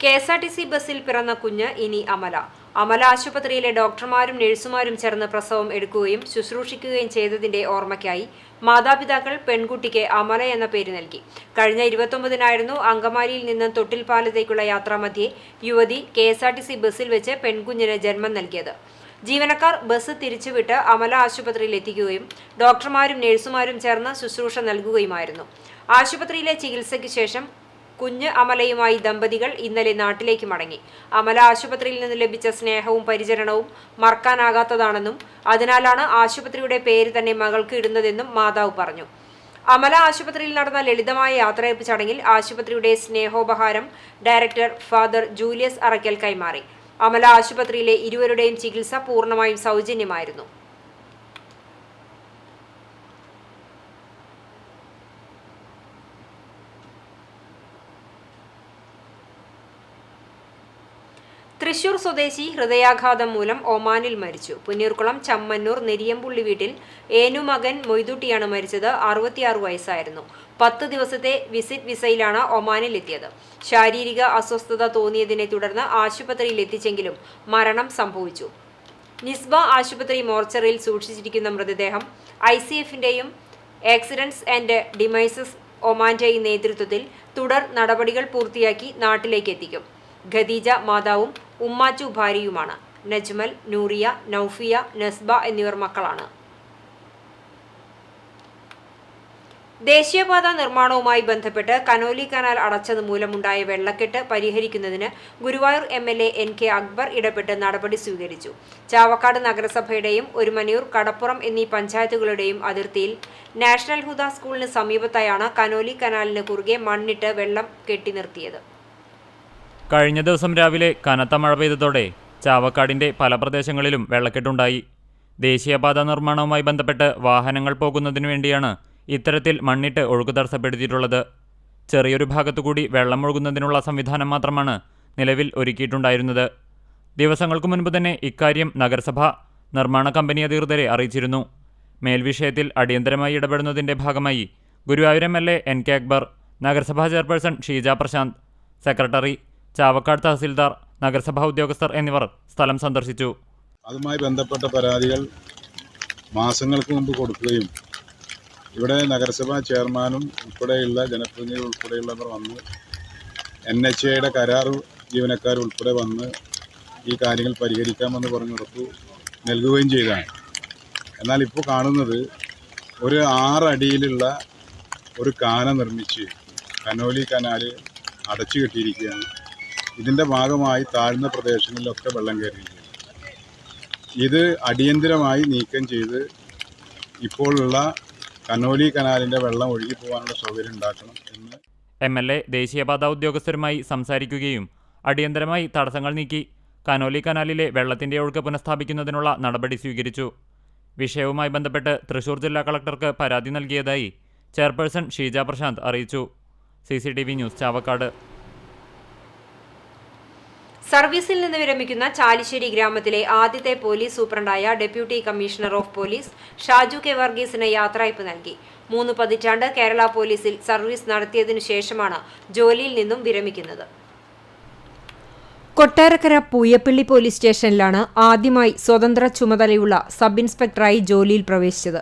KSRTC ബസ്സിൽ പിറന്ന കുഞ്ഞ് ഇനി അമല. അമല ആശുപത്രിയിലെ ഡോക്ടർമാരും നഴ്സുമാരും ചേർന്ന് പ്രസവം എടുക്കുകയും ശുശ്രൂഷിക്കുകയും ചെയ്തതിന്റെ ഓർമ്മയ്ക്കായി മാതാപിതാക്കൾ പെൺകുട്ടിക്ക് അമല എന്ന പേര് നൽകി. കഴിഞ്ഞ 29-നായിരുന്നു അങ്കമാലിയിൽ നിന്ന് തൊട്ടിൽപ്പാലത്തേക്കുള്ള യാത്രാമധ്യേ യുവതി KSRTC ബസ്സിൽ വെച്ച് പെൺകുഞ്ഞിന് ജന്മം നൽകിയത്. ജീവനക്കാർ ബസ് തിരിച്ചുവിട്ട് അമല ആശുപത്രിയിൽ എത്തിക്കുകയും ഡോക്ടർമാരും നഴ്സുമാരും ചേർന്ന് ശുശ്രൂഷ നൽകുകയുമായിരുന്നു. ആശുപത്രിയിലെ ചികിത്സയ്ക്ക് ശേഷം കുഞ്ഞ് അമലയുമായി ദമ്പതികൾ ഇന്നലെ നാട്ടിലേക്ക് മടങ്ങി. അമല ആശുപത്രിയിൽ നിന്ന് ലഭിച്ച സ്നേഹവും പരിചരണവും മറക്കാനാകാത്തതാണെന്നും അതിനാലാണ് ആശുപത്രിയുടെ പേര് തന്നെ മകൾക്ക് ഇടുന്നതെന്നും മാതാവ് പറഞ്ഞു. അമല ആശുപത്രിയിൽ നടന്ന ലളിതമായ യാത്രയയപ്പ് ചടങ്ങിൽ ആശുപത്രിയുടെ സ്നേഹോപഹാരം ഡയറക്ടർ ഫാദർ ജൂലിയസ് അറക്കൽ കൈമാറി. അമല ആശുപത്രിയിലെ ഇരുവരുടെയും ചികിത്സ പൂർണ്ണമായും സൗജന്യമായിരുന്നു. തൃശൂർ സ്വദേശി ഹൃദയാഘാതം മൂലം ഒമാനിൽ മരിച്ചു. പുന്നീർകുളം ചമ്മന്നൂർ നെരിയമ്പുള്ളി വീട്ടിൽ ഏനുമകൻ മൊയ്തുട്ടിയാണ് മരിച്ചത്. 66 വയസ്സായിരുന്നു. 10 ദിവസത്തെ വിസിറ്റ് വിസയിലാണ് ഒമാനിൽ എത്തിയത്. ശാരീരിക അസ്വസ്ഥത തോന്നിയതിനെ തുടർന്ന് ആശുപത്രിയിൽ എത്തിച്ചെങ്കിലും മരണം സംഭവിച്ചു. നിസ്ബ ആശുപത്രി മോർച്ചറിയിൽ സൂക്ഷിച്ചിരിക്കുന്ന മൃതദേഹം ICFന്റെയും ആക്സിഡന്റ്സ് ആൻഡ് ഡിമൈസസ് ഒമാന്റെയും നേതൃത്വത്തിൽ തുടർ നടപടികൾ പൂർത്തിയാക്കി നാട്ടിലേക്ക് എത്തിക്കും. ഖദീജ മാതാവും ഉമ്മാച്ചു ഭാര്യയുമാണ്. നജ്മൽ, നൂറിയ, നൌഫിയ, നസ്ബ എന്നിവർ മക്കളാണ്. ദേശീയപാത നിർമ്മാണവുമായി ബന്ധപ്പെട്ട് കനോലി കനാൽ അടച്ചത് മൂലമുണ്ടായ വെള്ളക്കെട്ട് പരിഹരിക്കുന്നതിന് ഗുരുവായൂർ MLA NK അക്ബർ ഇടപെട്ട് നടപടി സ്വീകരിച്ചു. ചാവക്കാട് നഗരസഭയുടെയും ഒരുമനയൂർ, കടപ്പുറം എന്നീ പഞ്ചായത്തുകളുടെയും അതിർത്തിയിൽ നാഷണൽ ഹുദ സ്കൂളിന് സമീപത്തായാണ് കനോലി കനാലിന് കുറുകെ മണ്ണിട്ട് വെള്ളം കെട്ടി നിർത്തിയത്. കഴിഞ്ഞ ദിവസം രാവിലെ കനത്ത മഴ പെയ്തതോടെ ചാവക്കാടിന്റെ പല പ്രദേശങ്ങളിലും വെള്ളക്കെട്ടുണ്ടായി. ദേശീയപാത നിർമ്മാണവുമായി ബന്ധപ്പെട്ട് വാഹനങ്ങൾ പോകുന്നതിനു വേണ്ടിയാണ് ഇത്തരത്തിൽ മണ്ണിട്ട് ഒഴുക്ക് തടസ്സപ്പെടുത്തിയിട്ടുള്ളത്. ചെറിയൊരു ഭാഗത്തുകൂടി വെള്ളം ഒഴുകുന്നതിനുള്ള സംവിധാനം മാത്രമാണ് നിലവിൽ ഒരുക്കിയിട്ടുണ്ടായിരുന്നത്. ദിവസങ്ങൾക്ക് മുൻപ് തന്നെ ഇക്കാര്യം നഗരസഭ നിർമ്മാണ കമ്പനി അധികൃതരെ അറിയിച്ചിരുന്നു. മേൽവിഷയത്തിൽ അടിയന്തരമായി ഇടപെടുന്നതിന്റെ ഭാഗമായി ഗുരുവായൂർ MLA NK അക്ബർ, നഗരസഭാ ചെയർപേഴ്സൺ ഷീജ പ്രശാന്ത്, സെക്രട്ടറി, ചാവക്കാട് തഹസിൽദാർ, നഗരസഭാ ഉദ്യോഗസ്ഥർ എന്നിവർ സ്ഥലം സന്ദർശിച്ചു. അതുമായി ബന്ധപ്പെട്ട പരാതികൾ മാസങ്ങൾക്ക് മുമ്പ് കൊടുക്കുകയും ഇവിടെ നഗരസഭാ ചെയർമാനും ഉൾപ്പെടെയുള്ള ജനപ്രതിനിധികൾ ഉൾപ്പെടെയുള്ളവർ വന്ന് NHAയുടെ കരാർ ജീവനക്കാർ ഉൾപ്പെടെ വന്ന് ഈ കാര്യങ്ങൾ പരിഹരിക്കാമെന്ന് പറഞ്ഞ് ഉറപ്പ് നൽകുകയും ചെയ്തതാണ്. എന്നാൽ ഇപ്പോൾ കാണുന്നത് ഒരു 6 അടിയിലുള്ള ഒരു കാന നിർമ്മിച്ച് കനോലി കനാല് അടച്ചു കെട്ടിയിരിക്കുകയാണ്. ഇതിൻ്റെ ഭാഗമായി താഴ്ന്ന പ്രദേശങ്ങളിലൊക്കെ വെള്ളം കയറിയിരിക്കുകയാണ്. ഇത് അടിയന്തരമായി നീക്കം ചെയ്ത് ഇപ്പോഴുള്ള കനോലി കനാലിൻ്റെ വെള്ളം ഒഴുകിപ്പോകാനുള്ള സൗകര്യം ഉണ്ടാക്കണം എന്ന് MLA ദേശീയപാത ഉദ്യോഗസ്ഥരുമായി സംസാരിക്കുകയും അടിയന്തരമായി തടസ്സങ്ങൾ നീക്കി കനോലി കനാലിലെ വെള്ളത്തിന്റെ ഒഴുക്ക് പുനഃസ്ഥാപിക്കുന്നതിനുള്ള നടപടി സ്വീകരിച്ചു. വിഷയവുമായി ബന്ധപ്പെട്ട് തൃശൂർ ജില്ലാ കളക്ടർക്ക് പരാതി നൽകിയതായി ചെയർപേഴ്സൺ ഷീജ പ്രശാന്ത് അറിയിച്ചു. CCTV news, Chavakkad. സർവീസിൽ നിന്ന് വിരമിക്കുന്ന ചാലിശ്ശേരി ഗ്രാമത്തിലെ ആദ്യത്തെ പോലീസ് സൂപ്രണ്ടായ deputy commissioner of police Shaju K വർഗീസിന് യാത്രയയപ്പ് നൽകി. 3 പതിറ്റാണ്ട് കേരള പോലീസിൽ സർവീസ് നടത്തിയതിനു ശേഷമാണ് ജോലിയിൽ നിന്നും വിരമിക്കുന്നത്. കൊട്ടാരക്കര പൂയപ്പള്ളി പോലീസ് സ്റ്റേഷനിലാണ് ആദ്യമായി സ്വതന്ത്ര ചുമതലയുള്ള സബ് ഇൻസ്പെക്ടറായി ജോലിയിൽ പ്രവേശിച്ചത്.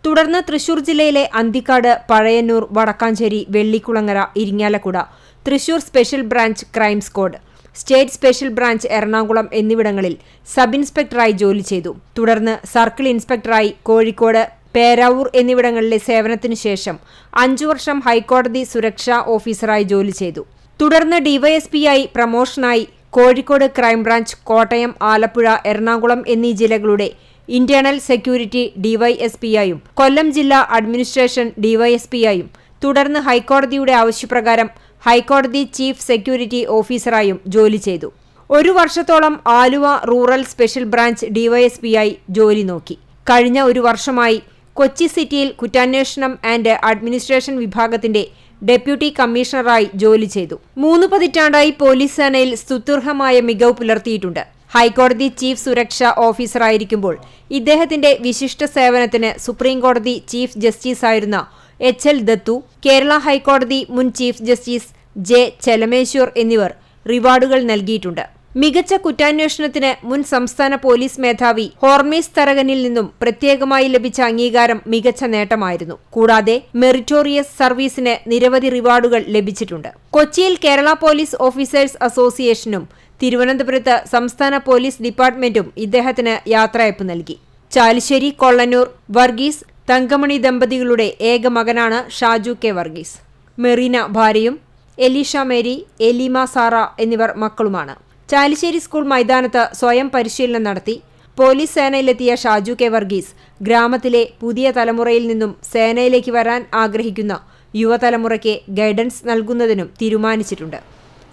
തുടർന്ന് തൃശൂർ ജില്ലയിലെ Anthikad, Pazhayannur, Vadakkanchery, Vellikulangara, Irinjalakuda, Thrissur special branch crime squad, state special branch Ernakulam എന്നിവിടങ്ങളിൽ സബ് ഇൻസ്പെക്ടറായി ജോലി ചെയ്തു. തുടർന്ന് സർക്കിൾ ഇൻസ്പെക്ടറായി കോഴിക്കോട്, പേരാവൂർ എന്നിവിടങ്ങളിലെ സേവനത്തിനു ശേഷം 5 വർഷം ഹൈക്കോടതി സുരക്ഷാ ഓഫീസറായി ജോലി ചെയ്തു. തുടർന്ന് ഡിവൈഎസ്പിയായി പ്രമോഷനായി കോഴിക്കോട് ക്രൈംബ്രാഞ്ച്, കോട്ടയം, ആലപ്പുഴ, എറണാകുളം എന്നീ ജില്ലകളുടെ ഇന്റേണൽ സെക്യൂരിറ്റി ഡിവൈഎസ്പിയായും കൊല്ലം ജില്ലാ അഡ്മിനിസ്ട്രേഷൻ ഡിവൈഎസ്പിയായും തുടർന്ന് ഹൈക്കോടതിയുടെ ആവശ്യപ്രകാരം ഹൈക്കോടതി ചീഫ് സെക്യൂരിറ്റി ഓഫീസറായും ജോലി ചെയ്തു. 1 വർഷത്തോളം ആലുവ റൂറൽ സ്പെഷ്യൽ ബ്രാഞ്ച് ഡിവൈഎസ്പിയായി ജോലി നോക്കി. കഴിഞ്ഞ 1 വർഷമായി കൊച്ചി സിറ്റിയിൽ കുറ്റാന്വേഷണം ആൻഡ് അഡ്മിനിസ്ട്രേഷൻ വിഭാഗത്തിന്റെ ഡെപ്യൂട്ടി കമ്മീഷണറായി ജോലി ചെയ്തു. 3 പതിറ്റാണ്ടായി പോലീസ് സേനയിൽ സ്തുത്യർഹമായ മികവ് പുലർത്തിയിട്ടുണ്ട്. ഹൈക്കോടതി ചീഫ് സുരക്ഷാ ഓഫീസറായിരിക്കുമ്പോൾ ഇദ്ദേഹത്തിന്റെ വിശിഷ്ട സേവനത്തിന് സുപ്രീംകോടതി ചീഫ് ജസ്റ്റിസായിരുന്ന HL ദത്തു, കേരള ഹൈക്കോടതി മുൻ ചീഫ് ജസ്റ്റിസ് J. ചെലമേശ്വർ എന്നിവർ റിവാർഡുകൾ നൽകിയിട്ടുണ്ട്. മികച്ച കുറ്റാന്വേഷണത്തിന് മുൻ സംസ്ഥാന പോലീസ് മേധാവി ഹോർമേസ് തരകനിൽ നിന്നും പ്രത്യേകമായി ലഭിച്ച അംഗീകാരം മികച്ച നേട്ടമായിരുന്നു. കൂടാതെ മെറിറ്റോറിയസ് സർവീസിന് നിരവധി റിവാർഡുകൾ ലഭിച്ചിട്ടുണ്ട്. കൊച്ചിയിൽ കേരള പോലീസ് ഓഫീസേഴ്സ് അസോസിയേഷനും തിരുവനന്തപുരത്ത് സംസ്ഥാന പോലീസ് ഡിപ്പാർട്ട്മെന്റും ഇദ്ദേഹത്തിന് യാത്രയയപ്പ് നൽകി. ചാലിശ്ശേരി കൊള്ളന്നൂർ വർഗീസ് തങ്കമണി ദമ്പതികളുടെ ഏക മകനാണ് ഷാജു കെ വർഗീസ്. മെറീന ഭാര്യയും എലീഷ മേരി, എലീമ സാറ എന്നിവർ മക്കളുമാണ്. ചാലിശ്ശേരി സ്കൂൾ മൈതാനത്ത് സ്വയം പരിശീലനം നടത്തി പോലീസ് സേനയിലെത്തിയ ഷാജു കെ വർഗീസ് ഗ്രാമത്തിലെ പുതിയ തലമുറയിൽ നിന്നും സേനയിലേക്ക് വരാൻ ആഗ്രഹിക്കുന്ന യുവതലമുറയ്ക്ക് ഗൈഡൻസ് നൽകുന്നതിനും തീരുമാനിച്ചിട്ടുണ്ട്.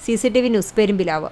CCTV news, Perumpilavu.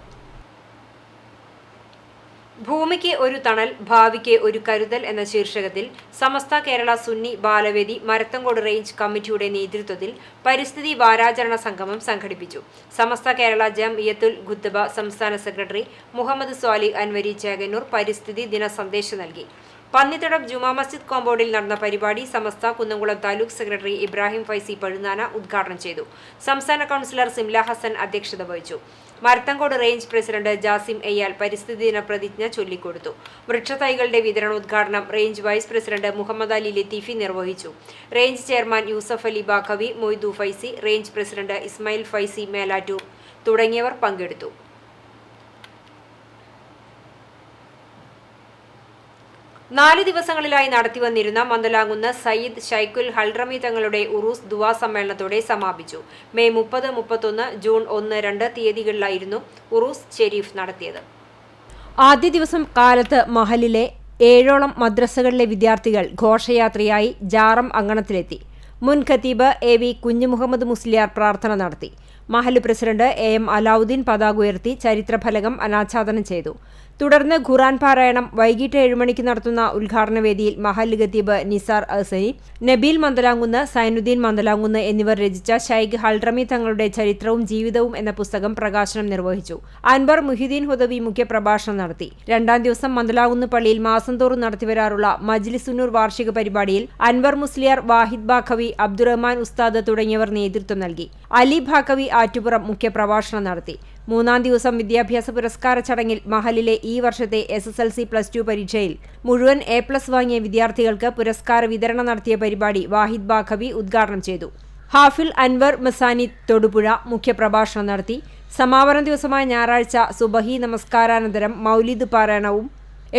ഭൂമിക്ക് ഒരു തണൽ, ഭാവിക്ക് ഒരു കരുതൽ എന്ന ശീർഷകത്തിൽ സമസ്ത കേരള സുന്നി ബാലവേദി മരത്തങ്കോട് റേഞ്ച് കമ്മിറ്റിയുടെ നേതൃത്വത്തിൽ പരിസ്ഥിതി വാരാചരണ സംഗമം സംഘടിപ്പിച്ചു. സമസ്ത കേരള ജംഇയ്യത്തുൽ ഖുത്ബ സംസ്ഥാന സെക്രട്ടറി മുഹമ്മദ് സ്വാലിഹ് അൻവരി ചേകന്നൂർ പരിസ്ഥിതി ദിന സന്ദേശം നൽകി. പന്നിത്തടം ജുമാ മസ്ജിദ് കോമ്പൗണ്ടിൽ നടന്ന പരിപാടി സമസ്ത കുന്നംകുളം താലൂക്ക് സെക്രട്ടറി ഇബ്രാഹിം ഫൈസി പഴുന്നാന ഉദ്ഘാടനം ചെയ്തു. സംസ്ഥാന കൗൺസിലർ സിംല ഹസൻ അധ്യക്ഷത വഹിച്ചു. മരത്തങ്കോട് റേഞ്ച് പ്രസിഡന്റ് ജാസിം എയ്യാൽ പരിസ്ഥിതി ദിന പ്രതിജ്ഞ ചൊല്ലിക്കൊടുത്തു. വൃക്ഷത്തൈകളുടെ വിതരണോദ്ഘാടനം range vice president Muhammad Ali Latheefi നിർവഹിച്ചു. Range chairman Yusuf Ali Baqavi, Moidu Faizy, range president Ismail Faizy Melattur തുടങ്ങിയവർ പങ്കെടുത്തു. നാല് ദിവസങ്ങളിലായി നടത്തിവന്നിരുന്ന മന്ദലാംകുന്ന് സയ്യിദ് ഷൈഖുൽ ഹൽറമി തങ്ങളുടെ ഉറൂസ് ദുവാ സമ്മേളനത്തോടെ സമാപിച്ചു. മെയ് 30, 31, ജൂൺ 1, 2 തീയതികളിലായിരുന്നു ഉറൂസ് ഷെരീഫ് നടത്തിയത്. ആദ്യ ദിവസം കാലത്ത് മഹലിലെ 7ഓളം മദ്രസകളിലെ വിദ്യാർത്ഥികൾ ഘോഷയാത്രയായി ജാറം അങ്കണത്തിലെത്തി. മുൻ ഖത്തീബ് AV കുഞ്ഞുമുഹമ്മദ് മുസ്ലിയാർ പ്രാർത്ഥന നടത്തി. മഹല് പ്രസിഡന്റ് AM അലാവുദ്ദീൻ പതാക ഉയർത്തി ചരിത്രഫലകം അനാച്ഛാദനം ചെയ്തു. തുടർന്ന് ഖുർആൻ പാരായണം വൈകിട്ട് 7 മണിക്ക് നടത്തുന്ന ഉദ്ഘാടന വേദിയിൽ മഹല്ല് ഖത്തീബ് നിസാർ അഹ്സനി, നബീൽ മന്ദലാംകുന്ന്, സൈനുദ്ദീൻ മന്ദലാംകുന്ന് എന്നിവർ രചിച്ച ഷൈഖ് ഹൽറമി തങ്ങളുടെ ചരിത്രവും ജീവിതവും എന്ന പുസ്തകം പ്രകാശനം നിർവഹിച്ചു. അൻവർ മുഹിദ്ദീൻ ഹുദവി മുഖ്യപ്രഭാഷണം നടത്തി. രണ്ടാം ദിവസം മന്ദലാംകുന്ന് പള്ളിയിൽ മാസം തോറും നടത്തിവരാറുള്ള മജ്ലിസുന്നൂർ വാർഷിക പരിപാടിയിൽ അൻവർ മുസ്ലിയാർ, വാഹിദ് ബാഖവി, അബ്ദുറഹ്മാൻ ഉസ്താദ് തുടങ്ങിയവർ നേതൃത്വം നൽകി. അലി ബാഖവി ആറ്റുപുറം മുഖ്യപ്രഭാഷണം നടത്തി. മൂന്നാം ദിവസം വിദ്യാഭ്യാസ പുരസ്കാര ചടങ്ങിൽ മഹലിലെ ഈ വർഷത്തെ SSLC +2 പരീക്ഷയിൽ മുഴുവൻ A+ വാങ്ങിയ വിദ്യാർത്ഥികൾക്ക് പുരസ്കാര വിതരണം നടത്തിയ പരിപാടി വാഹിദ് ബാഖവി ഉദ്ഘാടനം ചെയ്തു. ഹാഫിൽ അൻവർ മസാനി തൊടുപുഴ മുഖ്യപ്രഭാഷണം നടത്തി. സമാപന ദിവസമായ ഞായറാഴ്ച സുബഹി നമസ്കാരാനന്തരം മൗലിദ് പാരായണവും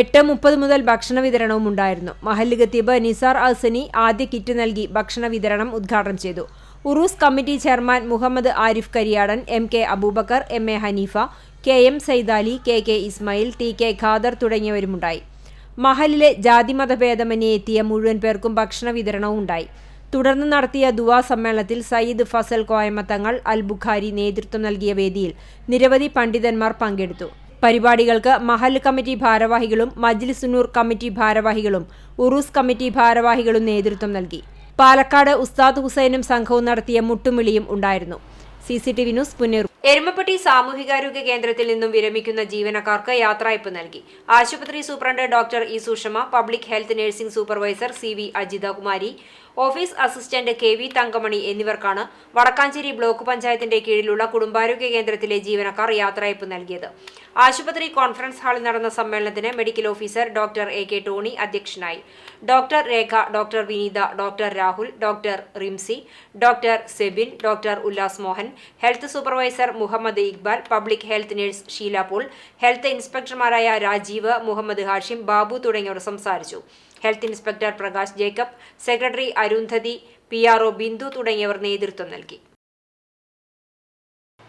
8:30 മുതൽ ഭക്ഷണ വിതരണവും ഉണ്ടായിരുന്നു. മഹല്ല് ഖത്തീബ് നിസാർ അഹ്സനി ആദ്യ കിറ്റ് നൽകി ഭക്ഷണ വിതരണം ഉദ്ഘാടനം ചെയ്തു. Uroos committee chairman Muhammad Arif Kariyadan, MK Abubacker, MA Haneefa, KM Saidali, KK Ismail, TK Khader തുടങ്ങിയവരുമുണ്ടായി. മഹലിലെ ജാതിമതഭേദമന്യേ എത്തിയ മുഴുവൻ പേർക്കും ഭക്ഷണ വിതരണവും ഉണ്ടായി. തുടർന്ന് നടത്തിയ ദുവാ സമ്മേളനത്തിൽ സയ്യിദ് ഫസൽ കോയമത്തങ്ങൾ അൽ ബുഖാരി നേതൃത്വം നൽകിയ വേദിയിൽ നിരവധി പണ്ഡിതന്മാർ പങ്കെടുത്തു. പരിപാടികൾക്ക് മഹല്ല് കമ്മിറ്റി ഭാരവാഹികളും മജ്ലിസുന്നൂർ കമ്മിറ്റി ഭാരവാഹികളും ഉറൂസ് കമ്മിറ്റി ഭാരവാഹികളും നേതൃത്വം നൽകി. പാലക്കാട് ഉസ്താദ് ഹുസൈനും സംഘവും നടത്തിയ മുട്ടുമിളിയും ഉണ്ടായിരുന്നു. CCTV news Punnoor. എരുമപ്പെട്ടി സാമൂഹികാരോഗ്യ കേന്ദ്രത്തിൽ നിന്നും വിരമിക്കുന്ന ജീവനക്കാർക്ക് യാത്രയയപ്പ് നൽകി. ആശുപത്രി superintendent doctor E Sushama, public health nursing supervisor CV Ajithakumari, office assistant KV Thankamani എന്നിവർക്കാണ് വടക്കാഞ്ചേരി ബ്ലോക്ക് പഞ്ചായത്തിന്റെ കീഴിലുള്ള കുടുംബാരോഗ്യ കേന്ദ്രത്തിലെ ജീവനക്കാർ യാത്രയയപ്പ് നൽകിയത്. ആശുപത്രി കോൺഫറൻസ് ഹാളിൽ നടന്ന സമ്മേളനത്തിന് medical officer doctor AK Tony അധ്യക്ഷനായി. Doctor Rekha, doctor Vineetha, doctor Rahul, doctor Rimsy, doctor Sebin, doctor Ullas Mohan, health supervisor Muhammad Iqbal, public health nurse Sheela Paul, ഹെൽത്ത് ഇൻസ്പെക്ടർമാരായ രാജീവ്, മുഹമ്മദ് ഹാഷിം, ബാബു തുടങ്ങിയവർ സംസാരിച്ചു. Health inspector Prakash Jacob, secretary Arundhathi, PRO Bindu തുടങ്ങിയവർ നേതൃത്വം നൽകി.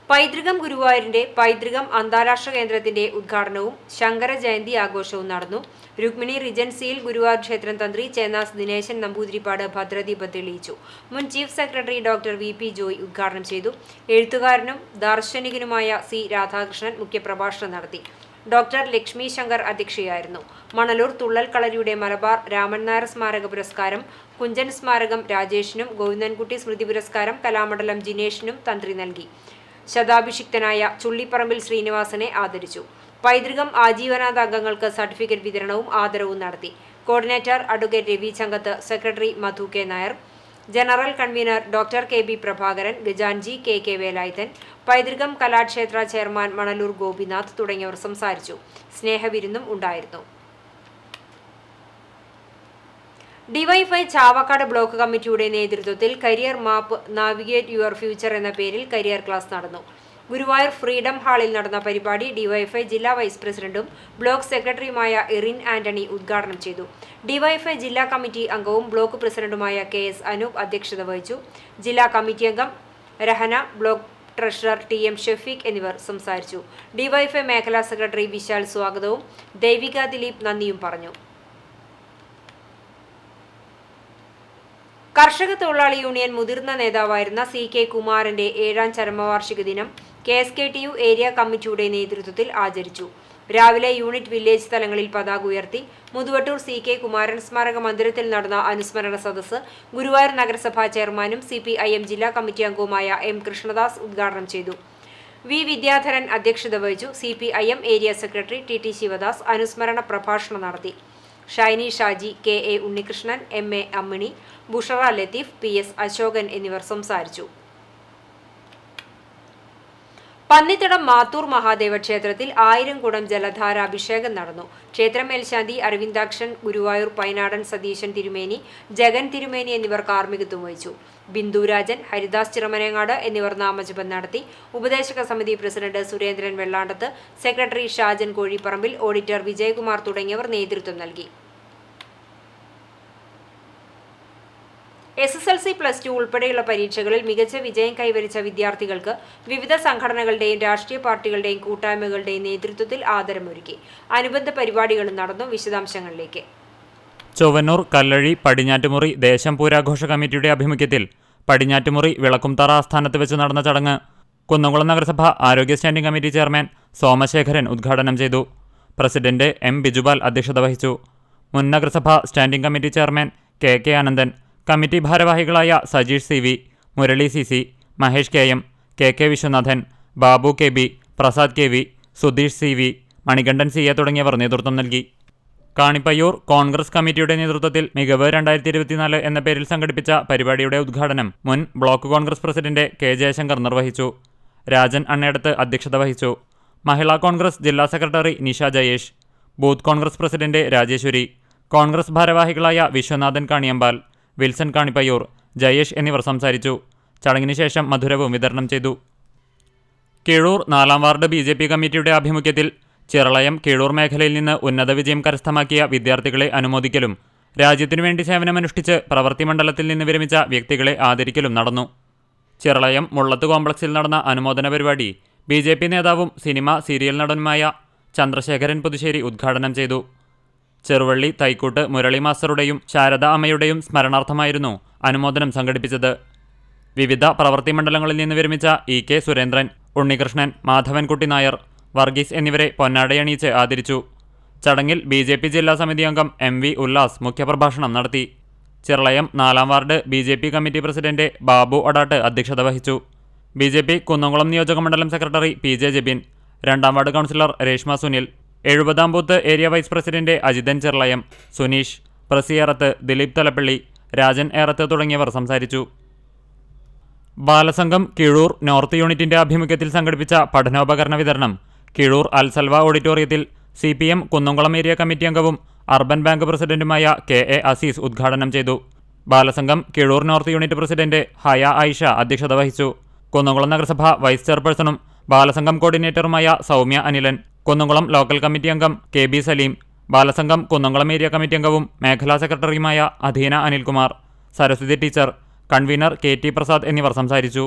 പൈതൃകം ഗുരുവായൂരിന്റെ പൈതൃകം അന്താരാഷ്ട്ര കേന്ദ്രത്തിന്റെ ഉദ്ഘാടനവും ശങ്കര ജയന്തി ആഘോഷവും നടന്നു. രുക്മിണി റിജൻസിയിൽ ഗുരുവായൂർ ക്ഷേത്രം തന്ത്രി ചേന്നാസ് ദിനേശൻ നമ്പൂതിരിപ്പാട് ഭദ്രദീപം തെളിയിച്ചു. മുൻ chief secretary doctor VP Joy ഉദ്ഘാടനം ചെയ്തു. എഴുത്തുകാരനും ദാർശനികനുമായ C രാധാകൃഷ്ണൻ മുഖ്യപ്രഭാഷണം നടത്തി. ഡോക്ടർ ലക്ഷ്മി ശങ്കർ അധ്യക്ഷയായിരുന്നു. മണലൂർ തുള്ളൽ കളരിയുടെ മലബാർ രാമൻ നായർ സ്മാരക പുരസ്കാരം കുഞ്ചൻ സ്മാരകം രാജേഷിനും, ഗോവിന്ദൻകുട്ടി സ്മൃതി പുരസ്കാരം കലാമണ്ഡലം ജിനേഷിനും തന്ത്രി നൽകി. ശതാഭിഷിക്തനായ ചുള്ളിപ്പറമ്പിൽ ശ്രീനിവാസനെ ആദരിച്ചു. പൈതൃകം ആജീവനാന്ത അംഗങ്ങൾക്ക് സർട്ടിഫിക്കറ്റ് വിതരണവും ആദരവും നടത്തി. Coordinator advocate Ravi Changath, secretary Madhu K Nair, general convener doctor KB Prabhakaran, Gajanji KK Velayudhan, Paithrukam Kalakshetra chairman Manalur Gopinath തുടങ്ങിയവർ സംസാരിച്ചു. സ്നേഹവിരുന്നും ഉണ്ടായിരുന്നു. ഡിവൈഎഫ്ഐ ചാവക്കാട് ബ്ലോക്ക് കമ്മിറ്റിയുടെ നേതൃത്വത്തിൽ career map navigate your future എന്ന പേരിൽ കരിയർ ക്ലാസ് നടന്നു. ഗുരുവായൂർ ഫ്രീഡം ഹാളിൽ നടന്ന പരിപാടി ഡിവൈഎഫ്ഐ ജില്ലാ വൈസ് പ്രസിഡന്റും ബ്ലോക്ക് സെക്രട്ടറിയുമായ എറിൻ ആന്റണി ഉദ്ഘാടനം ചെയ്തു. ഡിവൈഎഫ്ഐ ജില്ലാ കമ്മിറ്റി അംഗവും ബ്ലോക്ക് പ്രസിഡന്റുമായ KS അനൂപ് അധ്യക്ഷത വഹിച്ചു. ജില്ലാ കമ്മിറ്റി അംഗം Rahana, block treasurer TM Shafeeq എന്നിവർ സംസാരിച്ചു. ഡിവൈഎഫ്ഐ മേഖലാ സെക്രട്ടറി വിശാൽ സ്വാഗതവും ദേവിക ദിലീപ് നന്ദിയും പറഞ്ഞു. കർഷക തൊഴിലാളി യൂണിയൻ മുതിർന്ന നേതാവായിരുന്ന CK കുമാരന്റെ 7ാം ചരമവാർഷിക ദിനം KSKTU ഏരിയ കമ്മിറ്റിയുടെ നേതൃത്വത്തിൽ ആചരിച്ചു. രാവിലെ യൂണിറ്റ് വില്ലേജ് തലങ്ങളിൽ പതാക ഉയർത്തി. മുതുവട്ടൂർ CK കുമാരൻ സ്മാരക മന്ദിരത്തിൽ നടന്ന അനുസ്മരണ സദസ്സ് ഗുരുവായൂർ നഗരസഭാ ചെയർമാനും CPIM ജില്ലാ കമ്മിറ്റി അംഗവുമായ M കൃഷ്ണദാസ് ഉദ്ഘാടനം ചെയ്തു. V വിദ്യാധരൻ അധ്യക്ഷത വഹിച്ചു. CPIM area secretary TT Sivadas അനുസ്മരണ പ്രഭാഷണം നടത്തി. Shiny Shaji, KA Unnikrishnan, MA Ammini, Bushra Latheef, PS Ashokan എന്നിവർ സംസാരിച്ചു. പന്നിത്തടം മാത്തൂർ മഹാദേവ ക്ഷേത്രത്തിൽ 1000 കുടം ജലധാരാഭിഷേകം നടന്നു. ക്ഷേത്ര മേൽശാന്തി അരവിന്ദാക്ഷൻ, ഗുരുവായൂർ പൈനാടൻ സതീശൻ തിരുമേനി, ജഗൻ തിരുമേനി എന്നിവർ കാർമ്മികത്വം വഹിച്ചു. ബിന്ദുരാജൻ, ഹരിദാസ് ചിറമനങ്ങാട് എന്നിവർ നാമജപം നടത്തി. ഉപദേശക സമിതി president Surendran വെള്ളാണ്ടത്ത്, secretary Shajan Kozhipparambil, auditor Vijayakumar തുടങ്ങിയവർ നേതൃത്വം നൽകി. SSLC +2 ഉൾപ്പെടെയുള്ള പരീക്ഷകളിൽ മികച്ച വിജയം കൈവരിച്ച വിദ്യാർത്ഥികൾക്ക് വിവിധ സംഘടനകളുടെയും രാഷ്ട്രീയ പാർട്ടികളുടെയും കൂട്ടായ്മകളുടെയും നേതൃത്വത്തിൽ ആദരമൊരുക്കി. അനുബന്ധ പരിപാടികളും നടന്നു. വിശദാംശങ്ങളിലേക്ക്. ചൊവ്വന്നൂർ കല്ലഴി പടിഞ്ഞാറ്റുമുറി ദേശം പൂരാഘോഷ കമ്മിറ്റിയുടെ ആഭിമുഖ്യത്തിൽ പടിഞ്ഞാറ്റുമുറി വിളക്കുംതറ ആസ്ഥാനത്ത് വെച്ച് നടന്ന ചടങ്ങ് കുന്നംകുളം നഗരസഭ ആരോഗ്യ സ്റ്റാൻഡിംഗ് കമ്മിറ്റി ചെയർമാൻ സോമശേഖരൻ ഉദ്ഘാടനം ചെയ്തു. President M. ബിജുപാൽ അധ്യക്ഷത വഹിച്ചു. മുൻ നഗരസഭ standing committee chairman KK Anandan, committee ഭാരവാഹികളായ Sajeesh CV, Murali CC, Mahesh KM, KK Viswanathan, Babu KB, Prasad KV, Sudheesh CV, Manikandan CA തുടങ്ങിയവർ നേതൃത്വം നൽകി. കാണിപ്പയ്യൂർ കോൺഗ്രസ് കമ്മിറ്റിയുടെ നേതൃത്വത്തിൽ മികവ് 2024 എന്ന പേരിൽ സംഘടിപ്പിച്ച പരിപാടിയുടെ ഉദ്ഘാടനം മുൻ block Congress president K. Jayashankar നിർവഹിച്ചു. രാജൻ അണ്ണേടത്ത് അധ്യക്ഷത വഹിച്ചു. മഹിളാ കോൺഗ്രസ് ജില്ലാ secretary Nisha Jayesh, booth Congress president Rajeshwari, Congress ഭാരവാഹികളായ വിശ്വനാഥൻ കാണിയമ്പാൽ, വിൽസൺ കാണിപ്പയ്യൂർ, ജയേഷ് എന്നിവർ സംസാരിച്ചു. ചടങ്ങിന് ശേഷം മധുരവും വിതരണം ചെയ്തു. കീഴൂർ 4ാം വാർഡ് BJP കമ്മിറ്റിയുടെ ആഭിമുഖ്യത്തിൽ ചിറളയം കീഴൂർ മേഖലയിൽ നിന്ന് ഉന്നത വിജയം കരസ്ഥമാക്കിയ വിദ്യാർത്ഥികളെ അനുമോദിക്കലും രാജ്യത്തിനുവേണ്ടി സേവനമനുഷ്ഠിച്ച് പ്രവൃത്തി മണ്ഡലത്തിൽ നിന്ന് വിരമിച്ച വ്യക്തികളെ ആദരിക്കലും നടന്നു. ചിറളയം മുള്ളത്ത് കോംപ്ലക്സിൽ നടന്ന അനുമോദന പരിപാടി BJP നേതാവും സിനിമ സീരിയൽ നടനുമായ ചന്ദ്രശേഖരൻ പുതുശ്ശേരി ഉദ്ഘാടനം ചെയ്തു. ചെറുവള്ളി തൈക്കൂട്ട് മുരളി മാസ്റ്ററുടെയും ശാരദ അമ്മയുടെയും സ്മരണാർത്ഥമായിരുന്നു അനുമോദനം സംഘടിപ്പിച്ചത്. വിവിധ പ്രവൃത്തി മണ്ഡലങ്ങളിൽ നിന്ന് വിരമിച്ച EK സുരേന്ദ്രൻ, ഉണ്ണികൃഷ്ണൻ, മാധവൻകുട്ടി നായർ, വർഗീസ് എന്നിവരെ പൊന്നാടയണിയിച്ച് ആദരിച്ചു. ചടങ്ങിൽ BJP ജില്ലാ സമിതി അംഗം MV ഉല്ലാസ് മുഖ്യപ്രഭാഷണം നടത്തി. ചിറളയം 4ാം ward BJP committee president Babu Adatt അധ്യക്ഷത വഹിച്ചു. BJP കുന്നംകുളം നിയോജക മണ്ഡലം സെക്രട്ടറി PJ ജെബിൻ, 2ാം വാർഡ് കൗൺസിലർ രേഷ്മ സുനിൽ, 70ാം booth area vice president Ajithan Chiralayam, Suneesh, പ്രസി ഏറത്ത്, ദിലീപ് തലപ്പള്ളി, രാജൻ ഏറത്ത് തുടങ്ങിയവർ സംസാരിച്ചു. ബാലസംഘം കീഴൂർ നോർത്ത് യൂണിറ്റിന്റെ ആഭിമുഖ്യത്തിൽ സംഘടിപ്പിച്ച പഠനോപകരണ വിതരണം കീഴൂർ അൽസൽവ ഓഡിറ്റോറിയത്തിൽ CPM കുന്നംകുളം ഏരിയ കമ്മിറ്റി അംഗവും അർബൻ ബാങ്ക് പ്രസിഡന്റുമായ KA അസീസ് ഉദ്ഘാടനം ചെയ്തു. Balasangham Keezhoor north unit president Haya Ayisha അധ്യക്ഷത വഹിച്ചു. കുന്നംകുളം നഗരസഭ വൈസ് ചെയർപേഴ്സണും ബാലസംഘം കോർഡിനേറ്ററുമായ സൗമ്യ അനിലൻ, കുന്നംകുളം ലോക്കൽ കമ്മിറ്റി അംഗം KB Saleem, Balasangham Kunnamkulam area committee അംഗവും മേഖലാ സെക്രട്ടറിയുമായ Adheena Anilkumar, Saraswathi teacher, convener KT Prasad എന്നിവർ സംസാരിച്ചു.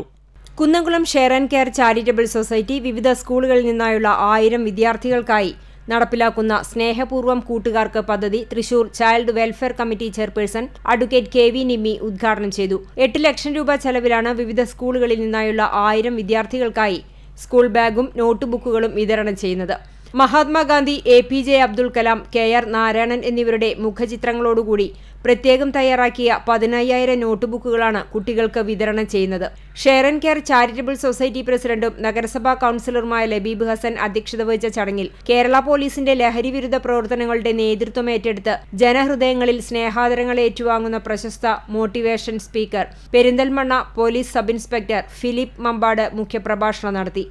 Kunnamkulam share and care charitable society വിവിധ സ്കൂളുകളിൽ നിന്നായുള്ള 1000 വിദ്യാർത്ഥികൾക്കായി നടപ്പിലാക്കുന്ന സ്നേഹപൂർവ്വം കൂട്ടുകാർക്ക് പദ്ധതി Thrissur child welfare committee chairperson advocate KV Nimmi ഉദ്ഘാടനം ചെയ്തു. 8 ലക്ഷം രൂപ ചെലവിലാണ് വിവിധ സ്കൂളുകളിൽ നിന്നായുള്ള 1000 വിദ്യാർത്ഥികൾക്കായി സ്കൂൾ ബാഗും നോട്ട് ബുക്കുകളും വിതരണം ചെയ്യുന്നത്. മഹാത്മാഗാന്ധി, APJ അബ്ദുൽ കലാം, KR നാരായണൻ എന്നിവരുടെ മുഖചിത്രങ്ങളോടുകൂടി പ്രത്യേകം തയ്യാറാക്കിയ 15000 നോട്ട് ബുക്കുകളാണ് കുട്ടികൾക്ക് വിതരണം ചെയ്യുന്നത്. Share and care charitable society പ്രസിഡന്റും നഗരസഭാ കൗൺസിലറുമായ ലബീബ് ഹസൻ അധ്യക്ഷത വഹിച്ച ചടങ്ങിൽ കേരള പോലീസിന്റെ ലഹരിവിരുദ്ധ പ്രവർത്തനങ്ങളുടെ നേതൃത്വം ഏറ്റെടുത്ത് ജനഹൃദയങ്ങളിൽ സ്നേഹാദരങ്ങൾ ഏറ്റുവാങ്ങുന്ന പ്രശസ്ത motivation speaker Perinthalmanna police sub inspector Philip Mambad മുഖ്യപ്രഭാഷണം നടത്തി.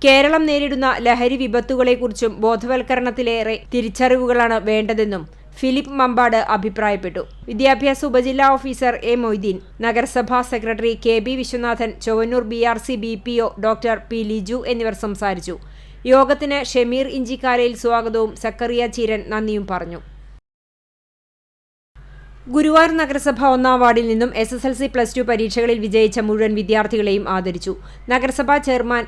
കേരളം നേരിടുന്ന ലഹരി വിപത്തുകളെക്കുറിച്ചും ബോധവൽക്കരണത്തിലേറെ തിരിച്ചറിവുകളാണ് വേണ്ടതെന്നും ഫിലിപ്പ് മമ്പാട് അഭിപ്രായപ്പെട്ടു. വിദ്യാഭ്യാസ ഉപജില്ലാ ഓഫീസർ A. മൊയ്തീൻ, നഗരസഭാ secretary KB Viswanathan, Chowwannur BRC BPO doctor P. Liju എന്നിവർ സംസാരിച്ചു. യോഗത്തിന് ഷമീർ ഇഞ്ചിക്കാലയിൽ സ്വാഗതവും സക്കറിയ ചീരൻ നന്ദിയും പറഞ്ഞു. ഗുരുവായൂർ നഗരസഭ 1ാം വാർഡിൽ നിന്നും SSLC +2 പരീക്ഷകളിൽ വിജയിച്ച മുഴുവൻ വിദ്യാർത്ഥികളെയും ആദരിച്ചു. നഗരസഭാ ചെയർമാൻ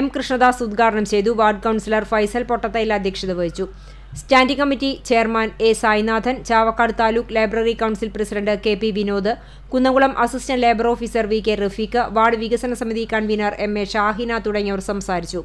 M. കൃഷ്ണദാസ് ഉദ്ഘാടനം ചെയ്തു. വാർഡ് കൗൺസിലർ ഫൈസൽ പൊട്ടത്തയിൽ അധ്യക്ഷത വഹിച്ചു. Standing committee chairman A. Sainathan, Chavakkad taluk library council president KP Vinod, Kunnamkulam assistant labour officer VK Rafeeq, ward വികസന സമിതി കൺവീനർ MA ഷാഹിന തുടങ്ങിയവർ സംസാരിച്ചു.